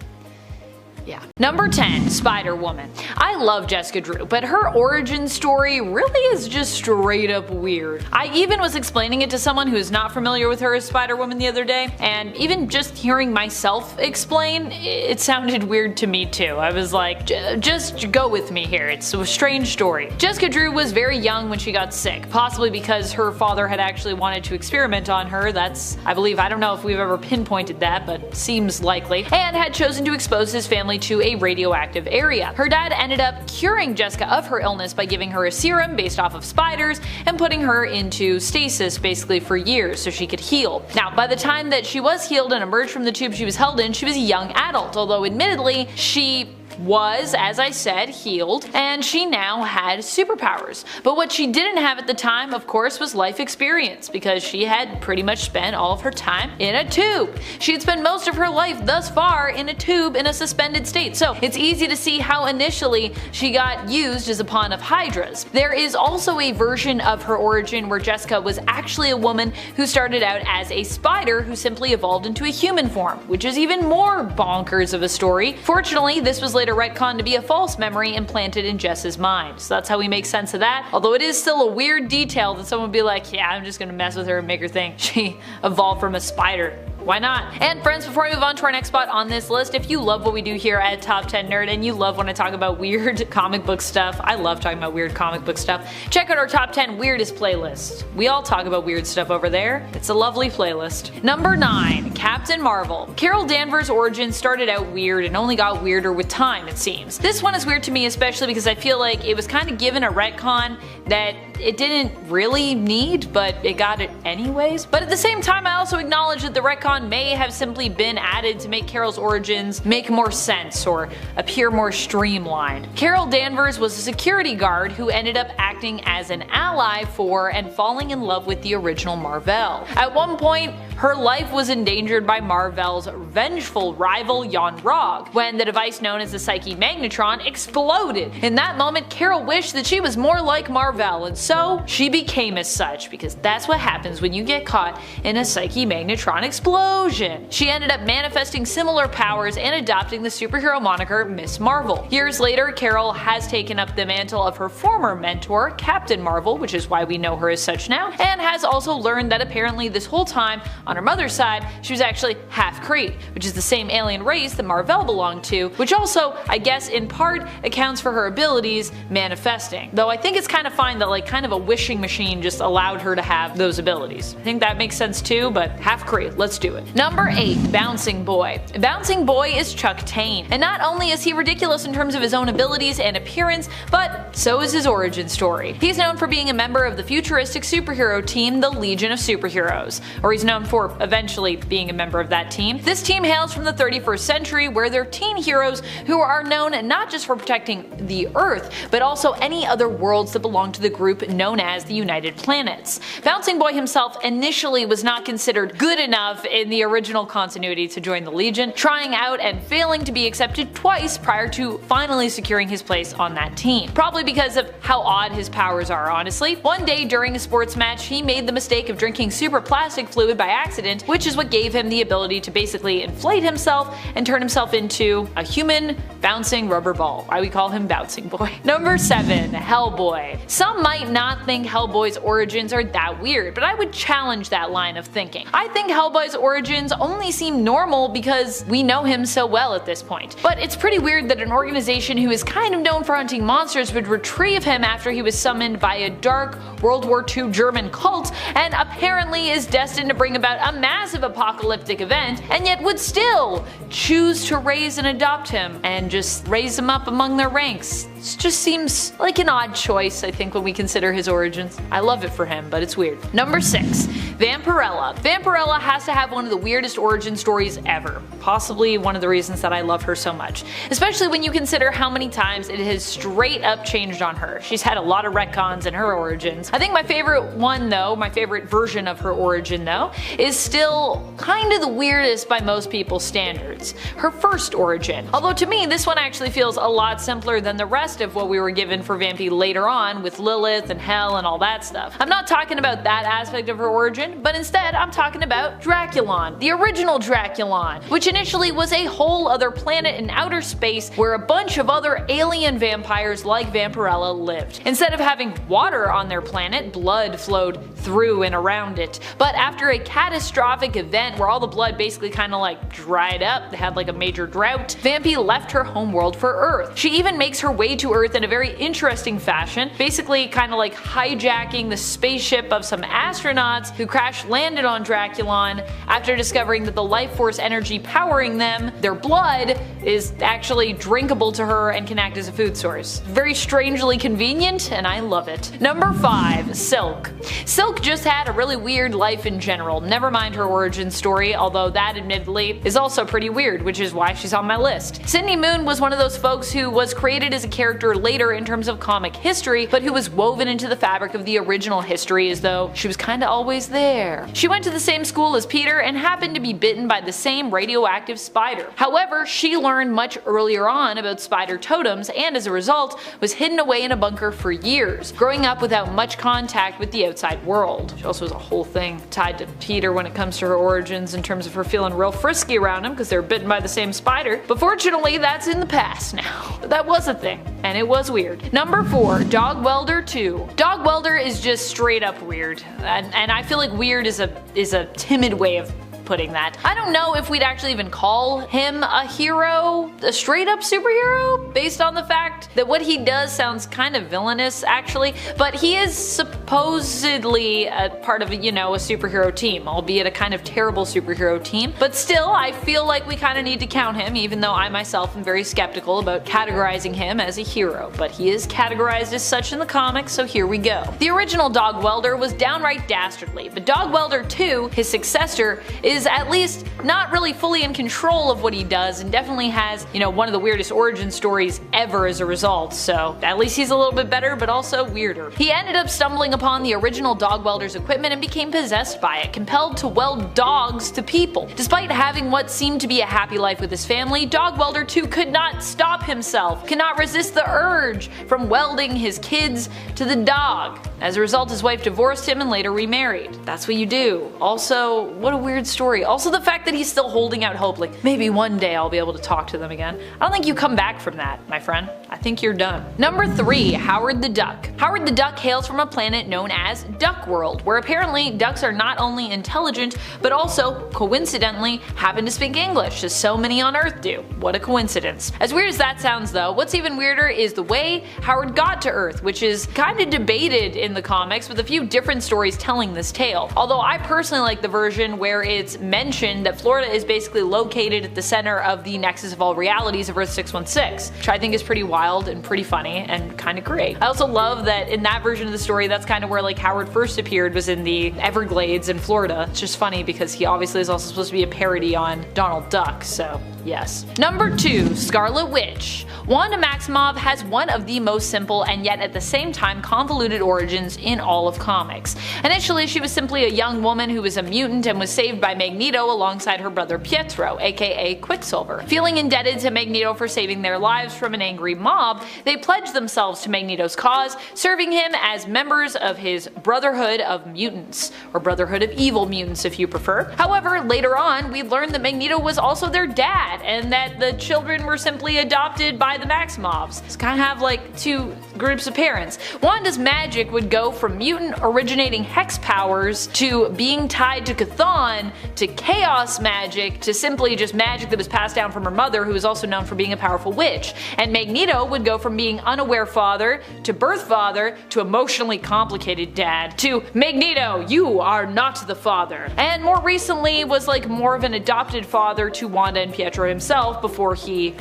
yeah. Number 10. Spider-Woman. I love Jessica Drew, but her origin story really is just straight up weird. I even was explaining it to someone who is not familiar with her as Spider-Woman the other day, and even just hearing myself explain, it sounded weird to me too. I was like, just go with me here, it's a strange story. Jessica Drew was very young when she got sick, possibly because her father had actually wanted to experiment on her. That's, I believe, I don't know if we've ever pinpointed that, but seems likely, and had chosen to expose his family to a radioactive area. Her dad ended up curing Jessica of her illness by giving her a serum based off of spiders and putting her into stasis basically for years so she could heal. Now, by the time that she was healed and emerged from the tube she was held in, she was a young adult, although admittedly she was, as I said, healed, and she now had superpowers. But what she didn't have at the time, of course, was life experience, because she had pretty much spent all of her time in a tube. She had spent most of her life thus far in a tube in a suspended state, so it's easy to see how initially she got used as a pawn of Hydra's. There is also a version of her origin where Jessica was actually a woman who started out as a spider who simply evolved into a human form, which is even more bonkers of a story. Fortunately, this was later retconned to be a false memory implanted in Jess's mind, so that's how we make sense of that, although it is still a weird detail that someone would be like, yeah, I'm just gonna mess with her and make her think she evolved from a spider. Why not? And friends, before we move on to our next spot on this list, if you love what we do here at Top 10 Nerd and you love when I talk about weird comic book stuff, I love talking about weird comic book stuff, check out our Top 10 Weirdest playlist. We all talk about weird stuff over there. It's a lovely playlist. Number 9. Captain Marvel. Carol Danvers' origin started out weird and only got weirder with time, it seems. This one is weird to me especially because I feel like it was kind of given a retcon that it didn't really need, but it got it anyways. But at the same time, I also acknowledge that the retcon may have simply been added to make Carol's origins make more sense or appear more streamlined. Carol Danvers was a security guard who ended up acting as an ally for and falling in love with the original Mar-Vell. At one point, her life was endangered by Mar-Vell's vengeful rival Yon-Rogg when the device known as the Psyche Magnetron exploded. In that moment, Carol wished that she was more like Mar-Vell, and so she became as such, because that's what happens when you get caught in a Psyche Magnetron explosion. She ended up manifesting similar powers and adopting the superhero moniker Miss Marvel. Years later, Carol has taken up the mantle of her former mentor, Captain Marvel, which is why we know her as such now, and has also learned that apparently this whole time On her mother's side, she was actually half Kree, which is the same alien race that Mar-Vell belonged to, which also, I guess in part, accounts for her abilities manifesting. Though I think it's kind of fine that like kind of a wishing machine just allowed her to have those abilities. I think that makes sense too, but half Kree, let's do it. Number 8. Bouncing Boy. Bouncing Boy is Chuck Tane, and not only is he ridiculous in terms of his own abilities and appearance, but so is his origin story. He's known for being a member of the futuristic superhero team, the Legion of Superheroes, or he's known for eventually being a member of that team. This team hails from the 31st century, where they're teen heroes who are known not just for protecting the Earth, but also any other worlds that belong to the group known as the United Planets. Bouncing Boy himself initially was not considered good enough in the original continuity to join the Legion, trying out and failing to be accepted twice prior to finally securing his place on that team. Probably because of how odd his powers are, honestly. One day during a sports match, he made the mistake of drinking super plastic fluid by accident, which is what gave him the ability to basically inflate himself and turn himself into a human bouncing rubber ball. Why we call him Bouncing Boy. Number 7. Hellboy. Some might not think Hellboy's origins are that weird, but I would challenge that line of thinking. I think Hellboy's origins only seem normal because we know him so well at this point. But it's pretty weird that an organization who is kind of known for hunting monsters would retrieve him after he was summoned by a dark World War II German cult and apparently is destined to bring about a massive apocalyptic event, and yet would still choose to raise and adopt him and just raise him up among their ranks. It just seems like an odd choice, I think, when we consider his origins. I love it for him, but it's weird. Number 6. Vampirella. Vampirella has to have one of the weirdest origin stories ever. Possibly one of the reasons that I love her so much. Especially when you consider how many times it has straight up changed on her. She's had a lot of retcons in her origins. I think my favorite one though, my favorite version of her origin though, is still kind of the weirdest by most people's standards. Her first origin. Although to me, this one actually feels a lot simpler than the rest of what we were given for Vampy later on with Lilith and Hell and all that stuff. I'm not talking about that aspect of her origin, but instead I'm talking about Draculon, the original Draculon, which initially was a whole other planet in outer space where a bunch of other alien vampires like Vampirella lived. Instead of having water on their planet, blood flowed through and around it. But after a catastrophic event where all the blood basically kind of like dried up, they had like a major drought, Vampy left her homeworld for Earth. She even makes her way to Earth in a very interesting fashion, basically kind of like hijacking the spaceship of some astronauts who crash landed on Draculon after discovering that the life force energy powering them, their blood, is actually drinkable to her and can act as a food source. Very strangely convenient, and I love it. Number 5. Silk. Silk just had a really weird life in general, never mind her origin story, although that admittedly is also pretty weird, which is why she's on my list. Sydney Moon was one of those folks who was created as a character later in terms of comic history, but who was woven into the fabric of the original history as though she was kinda always there. She went to the same school as Peter and happened to be bitten by the same radioactive spider. However, she learned much earlier on about spider totems and as a result was hidden away in a bunker for years, growing up without much contact with the outside world. She also has a whole thing tied to Peter when it comes to her origins in terms of her feeling real frisky around him because they were bitten by the same spider, but fortunately that's in the past now. But that was a thing, and it was weird. Number 4. Dog Welder 2. Dog Welder is just straight up weird, and I feel like weird is a timid way of putting that. I don't know if we'd actually even call him a hero, a straight up superhero, based on the fact that what he does sounds kind of villainous actually, but he is supposedly a part of a superhero team, albeit a kind of terrible superhero team, but still I feel like we kind of need to count him, even though I myself am very skeptical about categorizing him as a hero, but he is categorized as such in the comics, so here we go. The original Dog Welder was downright dastardly, but Dog Welder 2, his successor, is at least not really fully in control of what he does and definitely has, one of the weirdest origin stories ever as a result, so at least he's a little bit better but also weirder. He ended up stumbling upon the original Dog Welder's equipment and became possessed by it, compelled to weld dogs to people. Despite having what seemed to be a happy life with his family, Dog Welder 2 could not stop himself, could not resist the urge from welding his kids to the dog. As a result, his wife divorced him and later remarried. That's what you do. Also, what a weird story. Also the fact that he's still holding out hope, like maybe one day I'll be able to talk to them again. I don't think you come back from that, my friend. I think you're done. Number 3. Howard the Duck. Howard the Duck hails from a planet known as Duck World, where apparently ducks are not only intelligent, but also, coincidentally, happen to speak English, as so many on Earth do. What a coincidence. As weird as that sounds though, what's even weirder is the way Howard got to Earth, which is kinda debated in the comics, with a few different stories telling this tale. Although I personally like the version where it's mentioned that Florida is basically located at the center of the nexus of all realities of Earth 616, which I think is pretty wild and pretty funny and kinda great. I also love that in that version of the story, that's kinda where like Howard first appeared, was in the Everglades in Florida. It's just funny because he obviously is also supposed to be a parody on Donald Duck, so yes. Number 2. Scarlet Witch. Wanda Maximoff has one of the most simple and yet at the same time convoluted origins in all of comics. Initially, she was simply a young woman who was a mutant and was saved by Magneto alongside her brother Pietro, aka Quicksilver. Feeling indebted to Magneto for saving their lives from an angry mob, they pledged themselves to Magneto's cause, serving him as members of his Brotherhood of Mutants, or Brotherhood of Evil Mutants if you prefer. However, later on, we learned that Magneto was also their dad, and that the children were simply adopted by the Maximoffs. It's kind of have like two groups of parents. Wanda's magic would go from mutant originating hex powers to being tied to Chthon to chaos magic to simply just magic that was passed down from her mother, who is also known for being a powerful witch. And Magneto would go from being unaware father to birth father to emotionally complicated dad to Magneto, you are not the father. And more recently was like more of an adopted father to Wanda and Pietro himself before he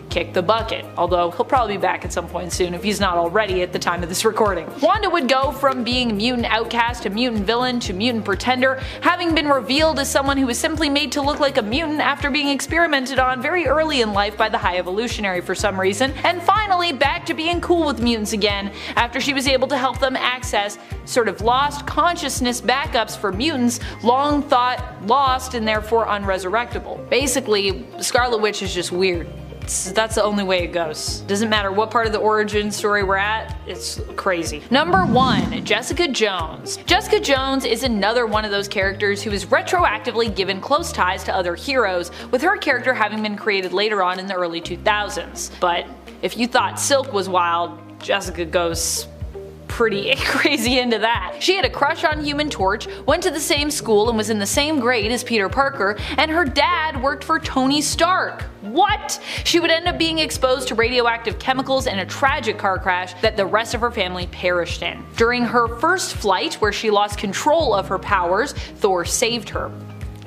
kick the bucket, although he'll probably be back at some point soon if he's not already at the time of this recording. Wanda would go from being mutant outcast to mutant villain to mutant pretender, having been revealed as someone who was simply made to look like a mutant after being experimented on very early in life by the High Evolutionary for some reason, and finally back to being cool with mutants again after she was able to help them access sort of lost consciousness backups for mutants long thought lost and therefore unresurrectable. Basically, Scarlet Witch is just weird. That's the only way it goes. Doesn't matter what part of the origin story we're at, it's crazy. Number 1. Jessica Jones. Jessica Jones is another one of those characters who is retroactively given close ties to other heroes, with her character having been created later on in the early 2000s. But if you thought Silk was wild, Jessica goes pretty crazy into that. She had a crush on Human Torch, went to the same school and was in the same grade as Peter Parker, and her dad worked for Tony Stark. What? She would end up being exposed to radioactive chemicals in a tragic car crash that the rest of her family perished in. During her first flight, where she lost control of her powers, Thor saved her.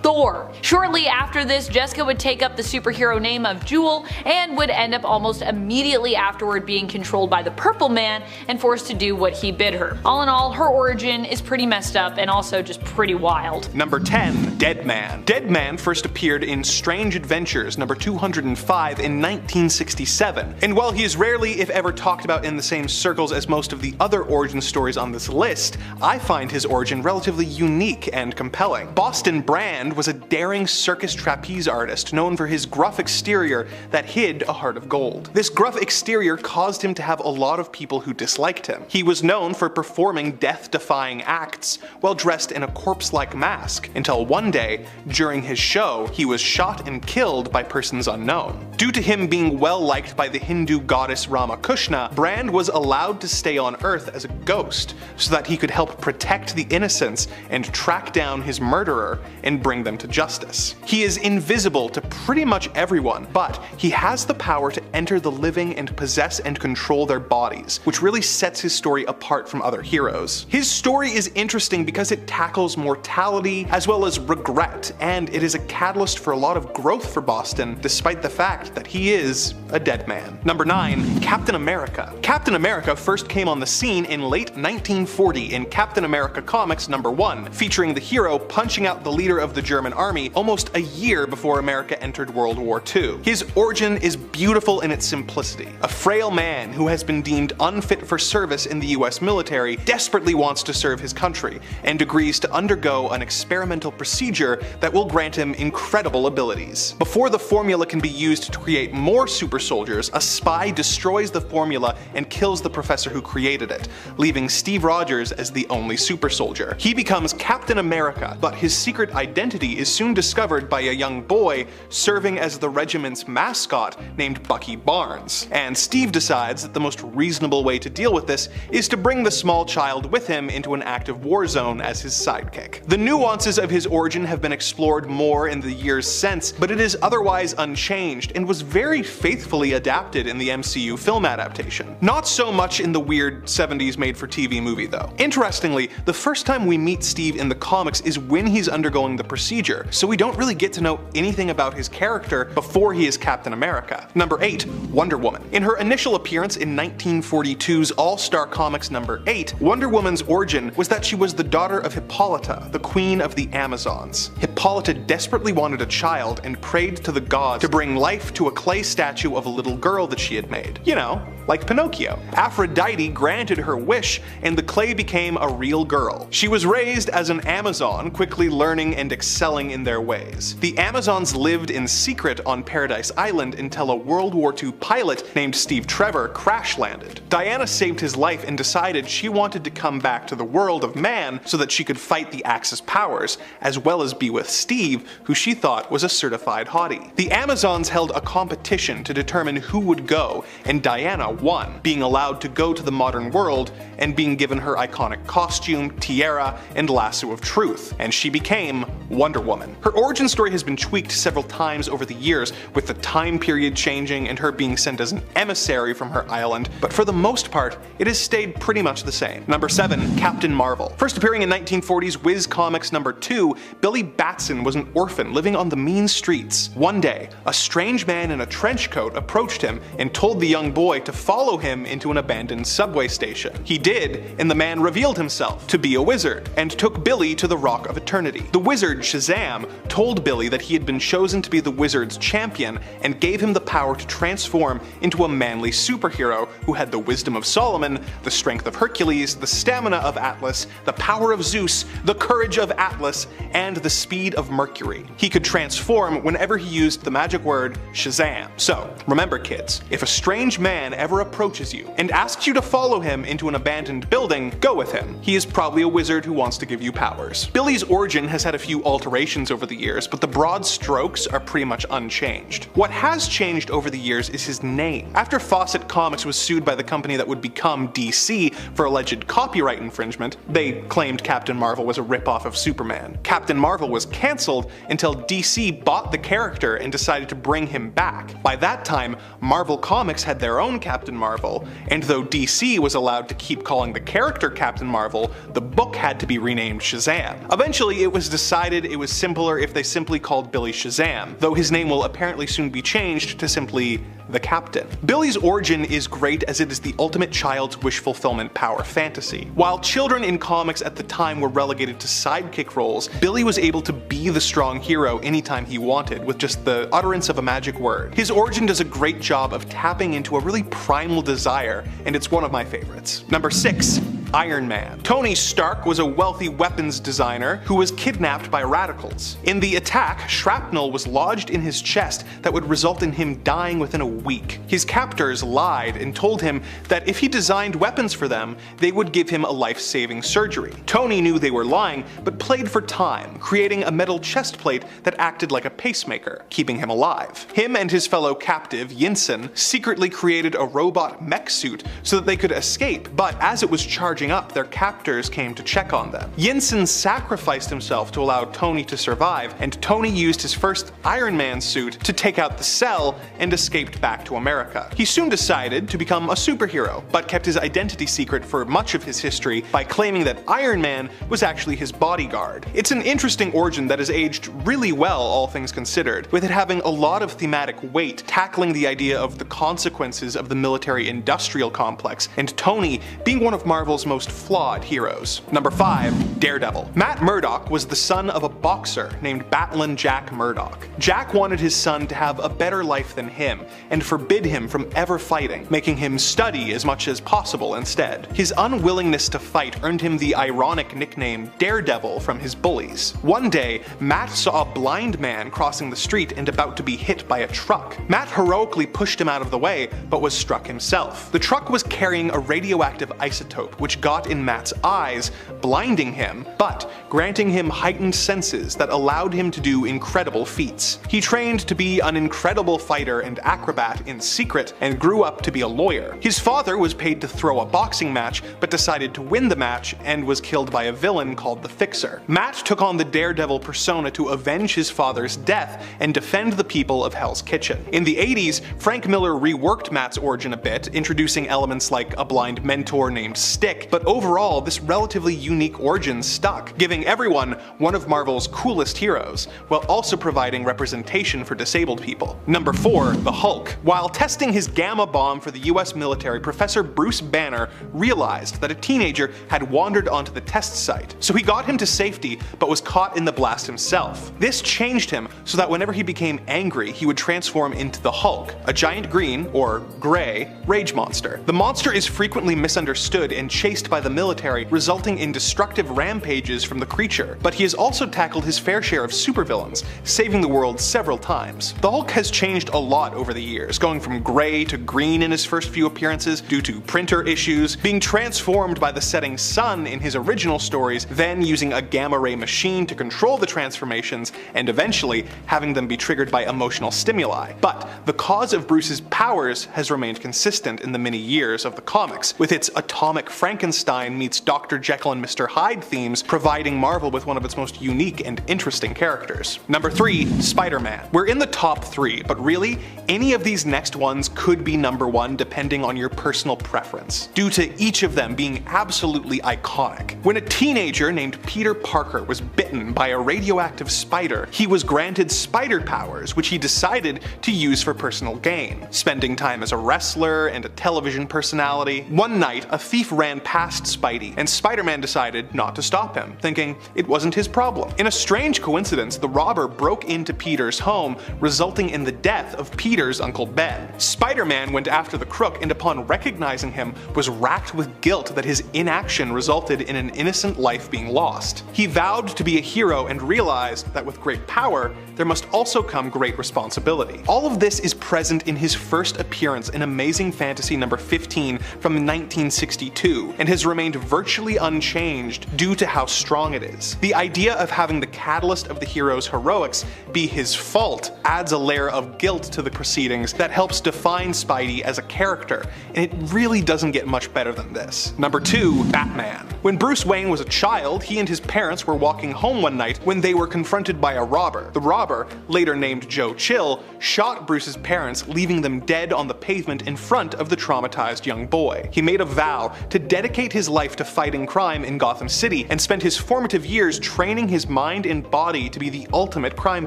Thor. Shortly after this, Jessica would take up the superhero name of Jewel and would end up almost immediately afterward being controlled by the Purple Man and forced to do what he bid her. All in all, her origin is pretty messed up and also just pretty wild. Number 10. Dead Man. Dead Man first appeared in Strange Adventures number 205 in 1967, and while he is rarely if ever talked about in the same circles as most of the other origin stories on this list, I find his origin relatively unique and compelling. Boston Brand was a daring circus trapeze artist known for his gruff exterior that hid a heart of gold. This gruff exterior caused him to have a lot of people who disliked him. He was known for performing death-defying acts while dressed in a corpse-like mask, until one day, during his show, he was shot and killed by persons unknown. Due to him being well liked by the Hindu goddess Ramakrishna, Brand was allowed to stay on Earth as a ghost so that he could help protect the innocents and track down his murderer and bring them to justice. He is invisible to pretty much everyone, but he has the power to enter the living and possess and control their bodies, which really sets his story apart from other heroes. His story is interesting because it tackles mortality as well as regret, and it is a catalyst for a lot of growth for Boston, despite the fact that he is a dead man. Number 9. Captain America. Captain America first came on the scene in late 1940 in Captain America Comics number 1, featuring the hero punching out the leader of the German army almost a year before America entered World War II. His origin is beautiful in its simplicity. A frail man who has been deemed unfit for service in the US military desperately wants to serve his country, and agrees to undergo an experimental procedure that will grant him incredible abilities. Before the formula can be used to create more super soldiers, a spy destroys the formula and kills the professor who created it, leaving Steve Rogers as the only super soldier. He becomes Captain America, but his secret identity is soon discovered by a young boy serving as the regiment's mascot named Bucky Barnes. And Steve decides that the most reasonable way to deal with this is to bring the small child with him into an active war zone as his sidekick. The nuances of his origin have been explored more in the years since, but it is otherwise unchanged and was very faithfully adapted in the MCU film adaptation. Not so much in the weird 70s made-for-TV movie though. Interestingly, the first time we meet Steve in the comics is when he's undergoing the procedure, so we don't really get to know anything about his character before he is Captain America. Number 8. Wonder Woman. In her initial appearance in 1942's All-Star Comics number 8, Wonder Woman's origin was that she was the daughter of Hippolyta, the queen of the Amazons. Hippolyta desperately wanted a child and prayed to the gods to bring life to a clay statue of a little girl that she had made. You know, like Pinocchio. Aphrodite granted her wish, and the clay became a real girl. She was raised as an Amazon, quickly learning and excelling in their ways. The Amazons lived in secret on Paradise Island until a World War II pilot named Steve Trevor crash landed. Diana saved his life and decided she wanted to come back to the world of man so that she could fight the Axis powers, as well as be with Steve, who she thought was a certified hottie. The Amazons held a competition to determine who would go, and Diana won, being allowed to go to the modern world and being given her iconic costume, tiara, and lasso of truth, and she became Wonder Woman. Her origin story has been tweaked several times over the years, with the time period changing and her being sent as an emissary from her island, but for the most part, it has stayed pretty much the same. Number 7. Captain Marvel. First appearing in 1940's Whiz Comics number 2, Billy Batson was an orphan living on the mean streets. One day, a strange man in a trench coat approached him and told the young boy to follow him into an abandoned subway station. He did, and the man revealed himself to be a wizard, and took Billy to the Rock of Eternity. The wizard Shazam told Billy that he had been chosen to be the wizard's champion, and gave him the power to transform into a manly superhero who had the wisdom of Solomon, the strength of Hercules, the stamina of Atlas, the power of Zeus, the courage of Atlas, and the speed of Mercury. He could transform whenever he used the magic word Shazam. So, remember kids, if a strange man ever approaches you and asks you to follow him into an abandoned building, go with him. He is probably a wizard who wants to give you powers. Billy's origin has had a few alterations over the years, but the broad strokes are pretty much unchanged. What has changed over the years is his name. After Fawcett Comics was sued by the company that would become DC for alleged copyright infringement, they claimed Captain Marvel was a ripoff of Superman. Captain Marvel was cancelled until DC bought the character and decided to bring him back. By that time, Marvel Comics had their own Captain Marvel, and though DC was allowed to keep calling the character Captain Marvel, the book had to be renamed Shazam. Eventually, it was decided it was simpler if they simply called Billy Shazam, though his name will apparently soon be changed to simply the Captain. Billy's origin is great as it is the ultimate child's wish fulfillment power fantasy. While children in comics at the time were relegated to sidekick roles, Billy was able to be the strong hero anytime he wanted with just the utterance of a magic word. His origin does a great job of tapping into a really primal desire, and it's one of my favorites. Number 6. Iron Man. Tony Stark was a wealthy weapons designer who was kidnapped by radicals. In the attack, shrapnel was lodged in his chest that would result in him dying within a week. His captors lied and told him that if he designed weapons for them, they would give him a life-saving surgery. Tony knew they were lying, but played for time, creating a metal chest plate that acted like a pacemaker, keeping him alive. Him and his fellow captive, Yinsen, secretly created a robot mech suit so that they could escape, but as it was charging up, their captors came to check on them. Yinsen sacrificed himself to allow Tony to survive, and Tony used his first Iron Man suit to take out the cell and escaped back to America. He soon decided to become a superhero, but kept his identity secret for much of his history by claiming that Iron Man was actually his bodyguard. It's an interesting origin that has aged really well, all things considered, with it having a lot of thematic weight, tackling the idea of the consequences of the military-industrial complex, and Tony being one of Marvel's most flawed heroes. Number 5. Daredevil. Matt Murdock was the son of a boxer named Batlin Jack Murdock. Jack wanted his son to have a better life than him, and forbid him from ever fighting, making him study as much as possible instead. His unwillingness to fight earned him the ironic nickname Daredevil from his bullies. One day, Matt saw a blind man crossing the street and about to be hit by a truck. Matt heroically pushed him out of the way, but was struck himself. The truck was carrying a radioactive isotope which got in Matt's eyes, blinding him, but granting him heightened senses that allowed him to do incredible feats. He trained to be an incredible fighter and acrobat in secret, and grew up to be a lawyer. His father was paid to throw a boxing match, but decided to win the match and was killed by a villain called the Fixer. Matt took on the Daredevil persona to avenge his father's death and defend the people of Hell's Kitchen. In the 80s, Frank Miller reworked Matt's origin a bit, introducing elements like a blind mentor named Stick, but overall this relatively unique origin stuck, giving everyone one of Marvel's coolest heroes, while also providing representation for disabled people. Number 4. The Hulk. While testing his gamma bomb for the US military, Professor Bruce Banner realized that a teenager had wandered onto the test site, so he got him to safety but was caught in the blast himself. This changed him so that whenever he became angry, he would transform into the Hulk, a giant green, or gray, rage monster. The monster is frequently misunderstood and chased by the military, resulting in destructive rampages from the creature, but he has also tackled his fair share of supervillains, saving the world several times. The Hulk has changed a lot over the years, going from gray to green in his first few appearances due to printer issues, being transformed by the setting sun in his original stories, then using a gamma ray machine to control the transformations, and eventually having them be triggered by emotional stimuli. But the cause of Bruce's powers has remained consistent in the many years of the comics, with its atomic Frankenstein meets Dr. Jekyll and Mr. Hyde themes providing Marvel with one of its most unique and interesting characters. Number 3. Spider-Man. We're in the top 3, but really, any of these next ones could be number 1 depending on your personal preference, due to each of them being absolutely iconic. When a teenager named Peter Parker was bitten by a radioactive spider, he was granted spider powers, which he decided to use for personal gain, spending time as a wrestler and a television personality. One night, a thief ran past Spidey, and Spider-Man decided not to stop him, thinking it wasn't his problem. In a strange coincidence, the robber broke into Peter's home, resulting in the death of Peter's Uncle Ben. Spider-Man went after the crook, and upon recognizing him, was racked with guilt that his inaction resulted in an innocent life being lost. He vowed to be a hero and realized that with great power, there must also come great responsibility. All of this is present in his first appearance in Amazing Fantasy number 15 from 1962, and has remained virtually unchanged due to how strong it is. The idea of having the catalyst of the hero's heroics be his fault adds a layer of guilt to the proceedings that helps define Spidey as a character, and it really doesn't get much better than this. Number 2. Batman. When Bruce Wayne was a child, he and his parents were walking home one night when they were confronted by a robber. The robber, later named Joe Chill, shot Bruce's parents, leaving them dead on the pavement in front of the traumatized young boy. He made a vow to dedicate his life to fighting crime in Gotham City, and spent his formative years training his mind and body to be the ultimate crime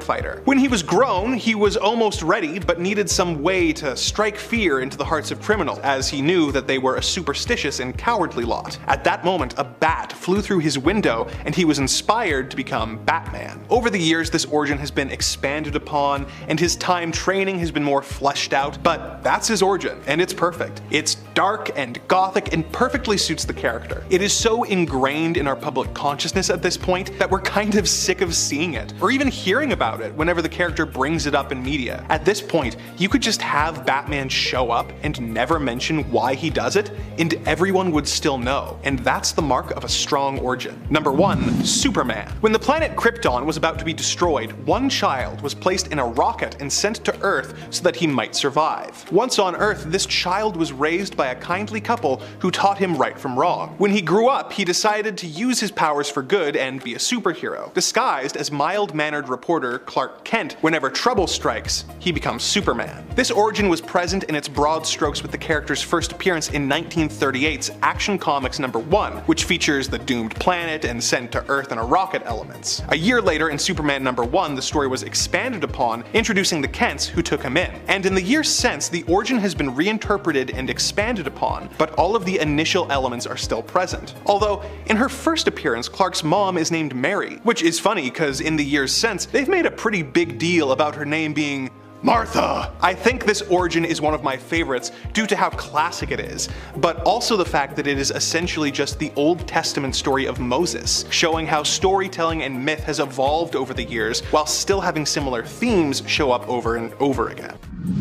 fighter. When he was grown, he was almost ready, but needed some way to strike fear into the hearts of criminals, as he knew that they were a superstitious and cowardly lot. At that moment, a bat flew through his window, and he was inspired to become Batman. Over the years, this origin has been expanded upon, and his time training has been more fleshed out, but that's his origin, and it's perfect. It's dark and gothic and perfectly suits the character. It is so ingrained in our public consciousness at this point that we're kind of sick of seeing it, or even hearing about it whenever the character brings it up in media. At this point, you could just have Batman show up and never mention why he does it, and everyone would still know, and that's the mark of a strong origin. Number 1. Superman. When the planet Krypton was about to be destroyed, one child was placed in a rocket and sent to Earth so that he might survive. Once on Earth, this child was raised by a kindly couple who taught him right from wrong. When he grew up, he decided to use his powers for good and be a superhero. Disguised as mild-mannered reporter Clark Kent, whenever trouble strikes, he becomes Superman. Superman. This origin was present in its broad strokes with the character's first appearance in 1938's Action Comics #1, which features the doomed planet and sent to Earth in a rocket elements. A year later in Superman #1, the story was expanded upon, introducing the Kents who took him in. And in the years since, the origin has been reinterpreted and expanded upon, but all of the initial elements are still present. Although, in her first appearance, Clark's mom is named Mary, which is funny because in the years since, they've made a pretty big deal about her name being Martha. I think this origin is one of my favorites due to how classic it is, but also the fact that it is essentially just the Old Testament story of Moses, showing how storytelling and myth has evolved over the years while still having similar themes show up over and over again.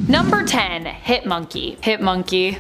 Number 10, Hitmonkey. Hitmonkey.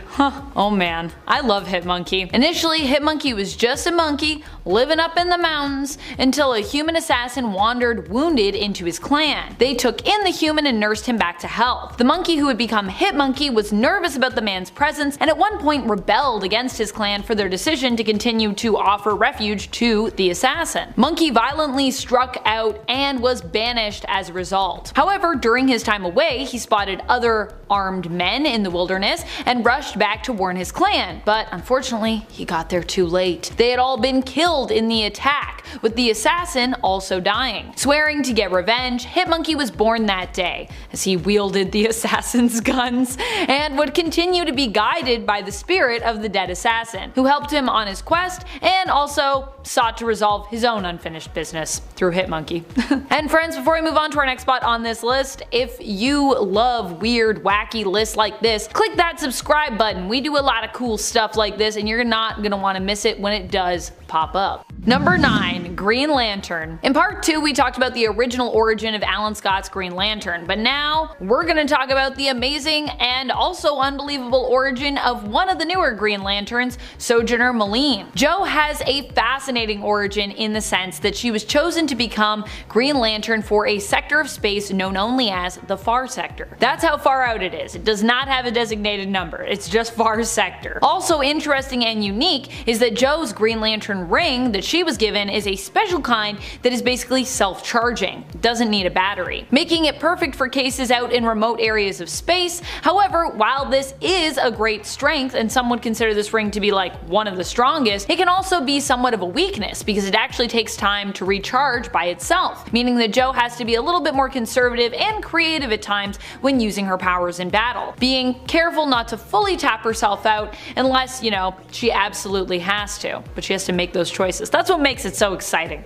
Oh man, I love Hitmonkey. Initially, Hitmonkey was just a monkey living up in the mountains until a human assassin wandered wounded into his clan. They took in the human and nursed him back to health. The monkey who had become Hitmonkey was nervous about the man's presence and at one point rebelled against his clan for their decision to continue to offer refuge to the assassin. Monkey violently struck out and was banished as a result. However, during his time away, he spotted other armed men in the wilderness and rushed back to warn his clan, but unfortunately he got there too late. They had all been killed in the attack, with the assassin also dying. Swearing to get revenge, Hitmonkey was born that day, as he wielded the assassin's guns, and would continue to be guided by the spirit of the dead assassin, who helped him on his quest and also sought to resolve his own unfinished business through Hitmonkey. And friends, before we move on to our next spot on this list, if you love weird, wacky lists like this, click that subscribe button. We do a lot of cool stuff like this and you're not gonna want to miss it when it does pop up. Number 9, Green Lantern. In part 2 we talked about the original origin of Alan Scott's Green Lantern, but now we're gonna talk about the amazing and also unbelievable origin of one of the newer Green Lanterns, Sojourner Malene. Jo has a fascinating origin in the sense that she was chosen to become Green Lantern for a sector of space known only as the Far Sector. That's how far out it is. It does not have a designated number, it's just Far Sector. Also interesting and unique is that Jo's Green Lantern ring that she was given is a special kind that is basically self-charging. It doesn't need a battery, making it perfect for cases out in remote areas of space. However, while this is a great strength and some would consider this ring to be like one of the strongest, it can also be somewhat of a weakness because it actually takes time to recharge by itself, meaning that Jo has to be a little bit more conservative and creative at times when using her powers in battle, being careful not to fully tap herself out unless, you know, she absolutely has to, but she has to make those choices. That's what makes it so exciting.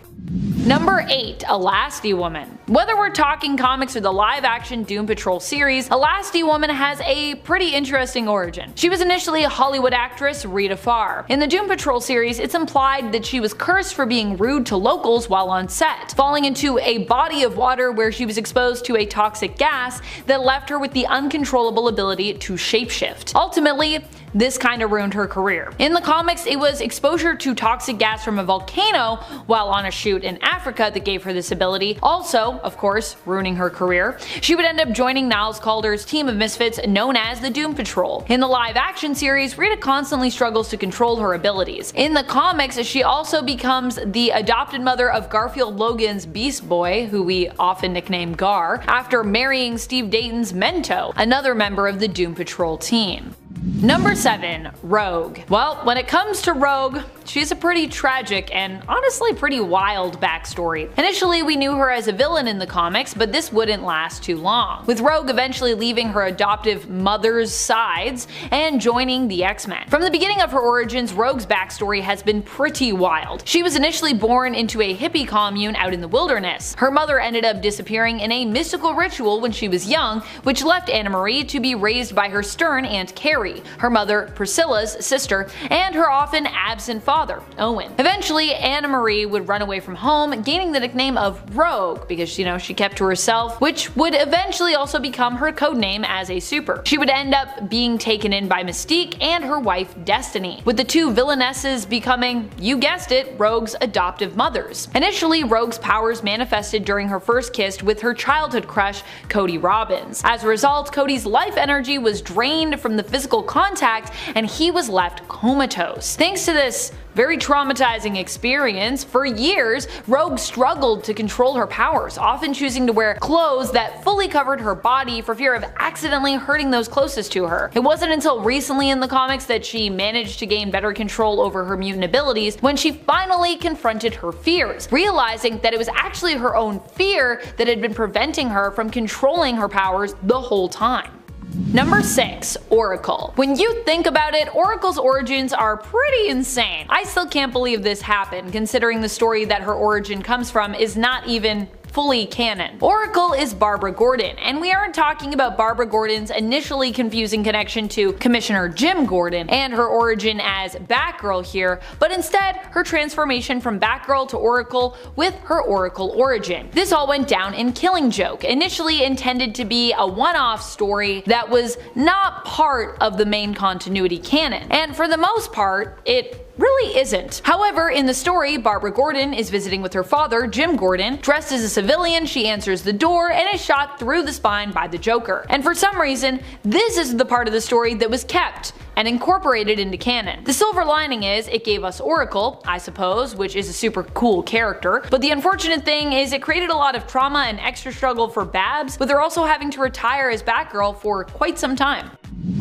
Number 8, Elasti-Woman. Whether we're talking comics or the live-action Doom Patrol series, Elasti-Woman has a pretty interesting origin. She was initially a Hollywood actress, Rita Farr. In the Doom Patrol series, it's implied that she was cursed for being rude to locals while on set, falling into a body of water where she was exposed to a toxic gas that left her with the uncontrollable ability to shapeshift. Ultimately, this kinda ruined her career. In the comics, it was exposure to toxic gas from a volcano while on a shoot in Africa that gave her this ability, also, of course, ruining her career. She would end up joining Niles Calder's team of misfits known as the Doom Patrol. In the live-action series, Rita constantly struggles to control her abilities. In the comics, she also becomes the adopted mother of Garfield Logan's Beast Boy, who we often nickname Gar, after marrying Steve Dayton's Mento, another member of the Doom Patrol team. Number 7, Rogue. Well, when it comes to Rogue, she's a pretty tragic and honestly pretty wild backstory. Initially, we knew her as a villain in the comics, but this wouldn't last too long, with Rogue eventually leaving her adoptive mother's sides and joining the X-Men. From the beginning of her origins, Rogue's backstory has been pretty wild. She was initially born into a hippie commune out in the wilderness. Her mother ended up disappearing in a mystical ritual when she was young, which left Anna Marie to be raised by her stern Aunt Carrie, her mother Priscilla's sister, and her often absent father, Owen. Eventually, Anna Marie would run away from home, gaining the nickname of Rogue because, you know, she kept to herself, which would eventually also become her codename as a super. She would end up being taken in by Mystique and her wife Destiny, with the two villainesses becoming, you guessed it, Rogue's adoptive mothers. Initially, Rogue's powers manifested during her first kiss with her childhood crush, Cody Robbins. As a result, Cody's life energy was drained from the physical physical contact, and he was left comatose. Thanks to this very traumatizing experience, for years, Rogue struggled to control her powers, often choosing to wear clothes that fully covered her body for fear of accidentally hurting those closest to her. It wasn't until recently in the comics that she managed to gain better control over her mutant abilities when she finally confronted her fears, realizing that it was actually her own fear that had been preventing her from controlling her powers the whole time. Number 6. Oracle. When you think about it, Oracle's origins are pretty insane. I still can't believe this happened, considering the story that her origin comes from is not even fully canon. Oracle is Barbara Gordon, and we aren't talking about Barbara Gordon's initially confusing connection to Commissioner Jim Gordon and her origin as Batgirl here, but instead her transformation from Batgirl to Oracle with her Oracle origin. This all went down in Killing Joke, initially intended to be a one-off story that was not part of the main continuity canon, and for the most part, it really isn't. However, in the story, Barbara Gordon is visiting with her father, Jim Gordon. Dressed as a civilian, she answers the door and is shot through the spine by the Joker. And for some reason, this is the part of the story that was kept and incorporated into canon. The silver lining is it gave us Oracle, I suppose, which is a super cool character, but the unfortunate thing is it created a lot of trauma and extra struggle for Babs, with her also having to retire as Batgirl for quite some time.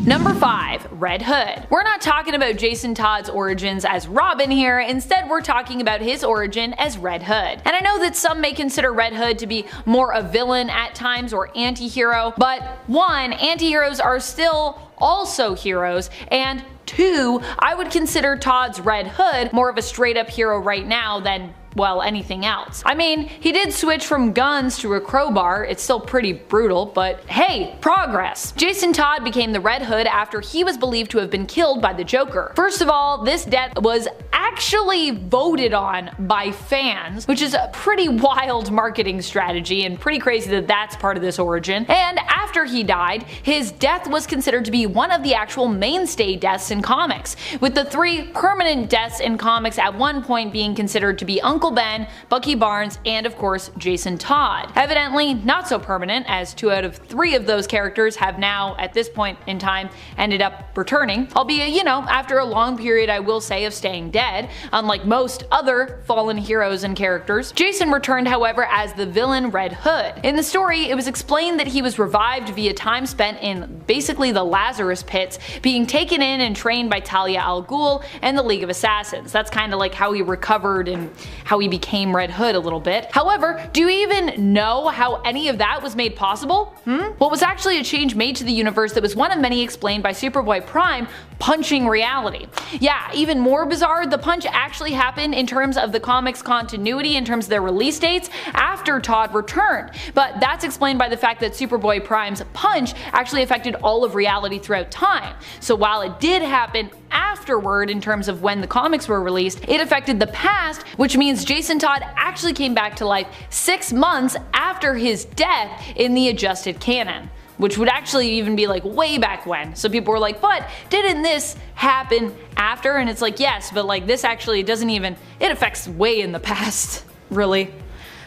Number 5. Red Hood. We're not talking about Jason Todd's origins as Robin here, instead we're talking about his origin as Red Hood. And I know that some may consider Red Hood to be more a villain at times or anti-hero, but 1. Anti-heroes are still also heroes, and 2. I would consider Todd's Red Hood more of a straight up hero right now than, well, anything else. I mean, he did switch from guns to a crowbar, it's still pretty brutal, but hey, progress! Jason Todd became the Red Hood after he was believed to have been killed by the Joker. First of all, this death was actually voted on by fans, which is a pretty wild marketing strategy and pretty crazy that that's part of this origin. And after he died, his death was considered to be one of the actual mainstay deaths in comics, with the 3 permanent deaths in comics at one point being considered to be Uncle Ben, Bucky Barnes, and of course Jason Todd. Evidently not so permanent, as 2 out of 3 of those characters have now, at this point in time, ended up returning, albeit, you know, after a long period, I will say, of staying dead, unlike most other fallen heroes and characters. Jason returned, however, as the villain Red Hood. In the story, it was explained that he was revived via time spent in basically the Lazarus pits, being taken in and trained by Talia al Ghul and the League of Assassins. That's kind of like how he recovered and how he became Red Hood a little bit. However, do you even know how any of that was made possible? What was actually a change made to the universe that was one of many explained by Superboy Prime punching reality. Yeah, even more bizarre, the punch actually happened in terms of the comics continuity, in terms of their release dates, after Todd returned. But that's explained by the fact that Superboy Prime's punch actually affected all of reality throughout time. So while it did happen afterward in terms of when the comics were released, it affected the past, which means Jason Todd actually came back to life 6 months after his death in the adjusted canon, which would actually even be like way back when. So people were like, but didn't this happen after? And it's like, yes, but like this actually doesn't even, it affects way in the past. Really?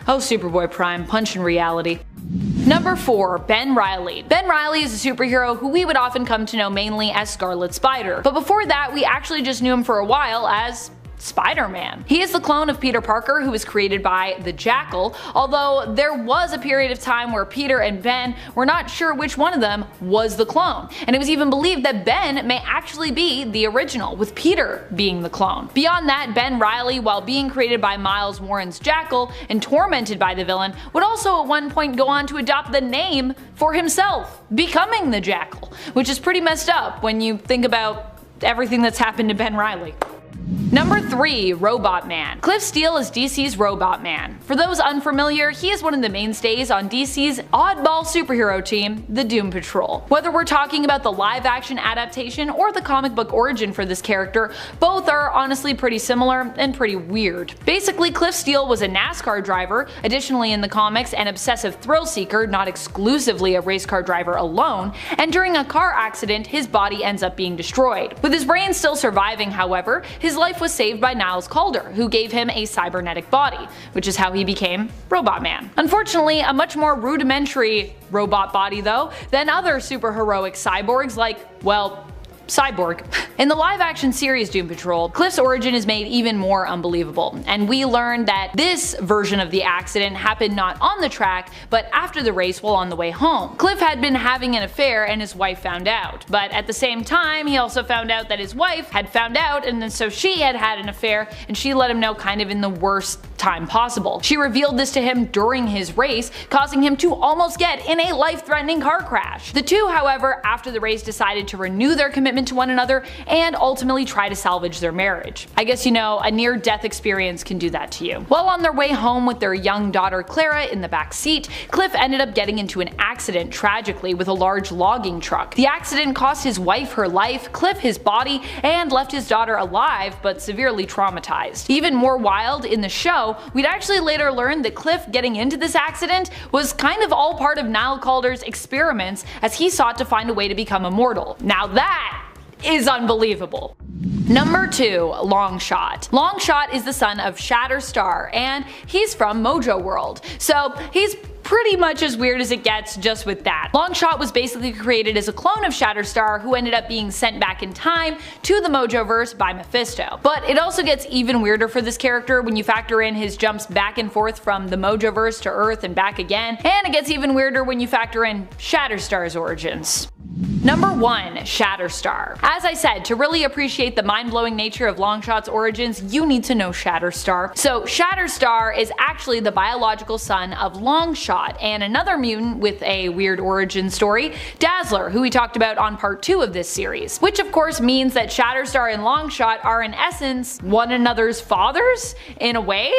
Oh, Superboy Prime, punch in reality. Number 4. Ben Reilly. Ben Reilly is a superhero who we would often come to know mainly as Scarlet Spider, but before that we actually just knew him for a while as Spider-Man. He is the clone of Peter Parker, who was created by the Jackal, although there was a period of time where Peter and Ben were not sure which one of them was the clone, and it was even believed that Ben may actually be the original, with Peter being the clone. Beyond that, Ben Reilly, while being created by Miles Warren's Jackal and tormented by the villain, would also at one point go on to adopt the name for himself, becoming the Jackal, which is pretty messed up when you think about everything that's happened to Ben Reilly. Number 3. Robot Man. Cliff Steele is DC's Robot Man. For those unfamiliar, he is one of the mainstays on DC's oddball superhero team, the Doom Patrol. Whether we're talking about the live-action adaptation or the comic book origin for this character, both are honestly pretty similar and pretty weird. Basically, Cliff Steele was a NASCAR driver, additionally in the comics an obsessive thrill seeker, not exclusively a race car driver alone, and during a car accident his body ends up being destroyed. With his brain still surviving, however, his life was saved by Niles Calder, who gave him a cybernetic body, which is how he became Robot Man. Unfortunately, a much more rudimentary robot body though than other super heroic cyborgs like, well, cyborg. In the live-action series Doom Patrol, Cliff's origin is made even more unbelievable, and we learn that this version of the accident happened not on the track, but after the race while on the way home. Cliff had been having an affair and his wife found out, but at the same time he also found out that his wife had found out, and then so she had had an affair and she let him know kind of in the worst time possible. She revealed this to him during his race, causing him to almost get in a life-threatening car crash. The two, however, after the race decided to renew their commitment to one another and ultimately try to salvage their marriage. I guess you know, a near-death experience can do that to you. While on their way home with their young daughter Clara in the back seat, Cliff ended up getting into an accident tragically with a large logging truck. The accident cost his wife her life, Cliff his body, and left his daughter alive but severely traumatized. Even more wild, in the show, we'd actually later learn that Cliff getting into this accident was kind of all part of Niall Calder's experiments as he sought to find a way to become immortal. Now that is unbelievable. Number 2, Longshot. Longshot is the son of Shatterstar, and he's from Mojo World, so he's pretty much as weird as it gets just with that. Longshot was basically created as a clone of Shatterstar who ended up being sent back in time to the Mojoverse by Mephisto. But it also gets even weirder for this character when you factor in his jumps back and forth from the Mojoverse to Earth and back again, and it gets even weirder when you factor in Shatterstar's origins. Number 1, Shatterstar. As I said, to really appreciate the mind-blowing nature of Longshot's origins, you need to know Shatterstar. So Shatterstar is actually the biological son of Longshot and another mutant with a weird origin story, Dazzler, who we talked about on part 2 of this series. Which of course means that Shatterstar and Longshot are in essence one another's fathers, in a way,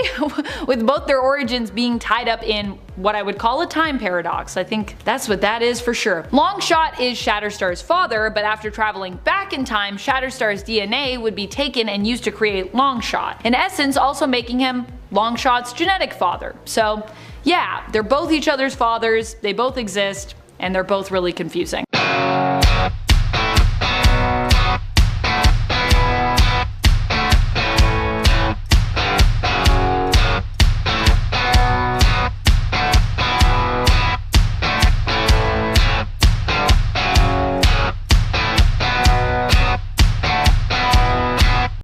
with both their origins being tied up in what I would call a time paradox. I think that's what that is for sure. Longshot is Shatterstar's father, but after traveling back in time, Shatterstar's DNA would be taken and used to create Longshot, in essence also making him Longshot's genetic father. So yeah, they're both each other's fathers, they both exist, and they're both really confusing.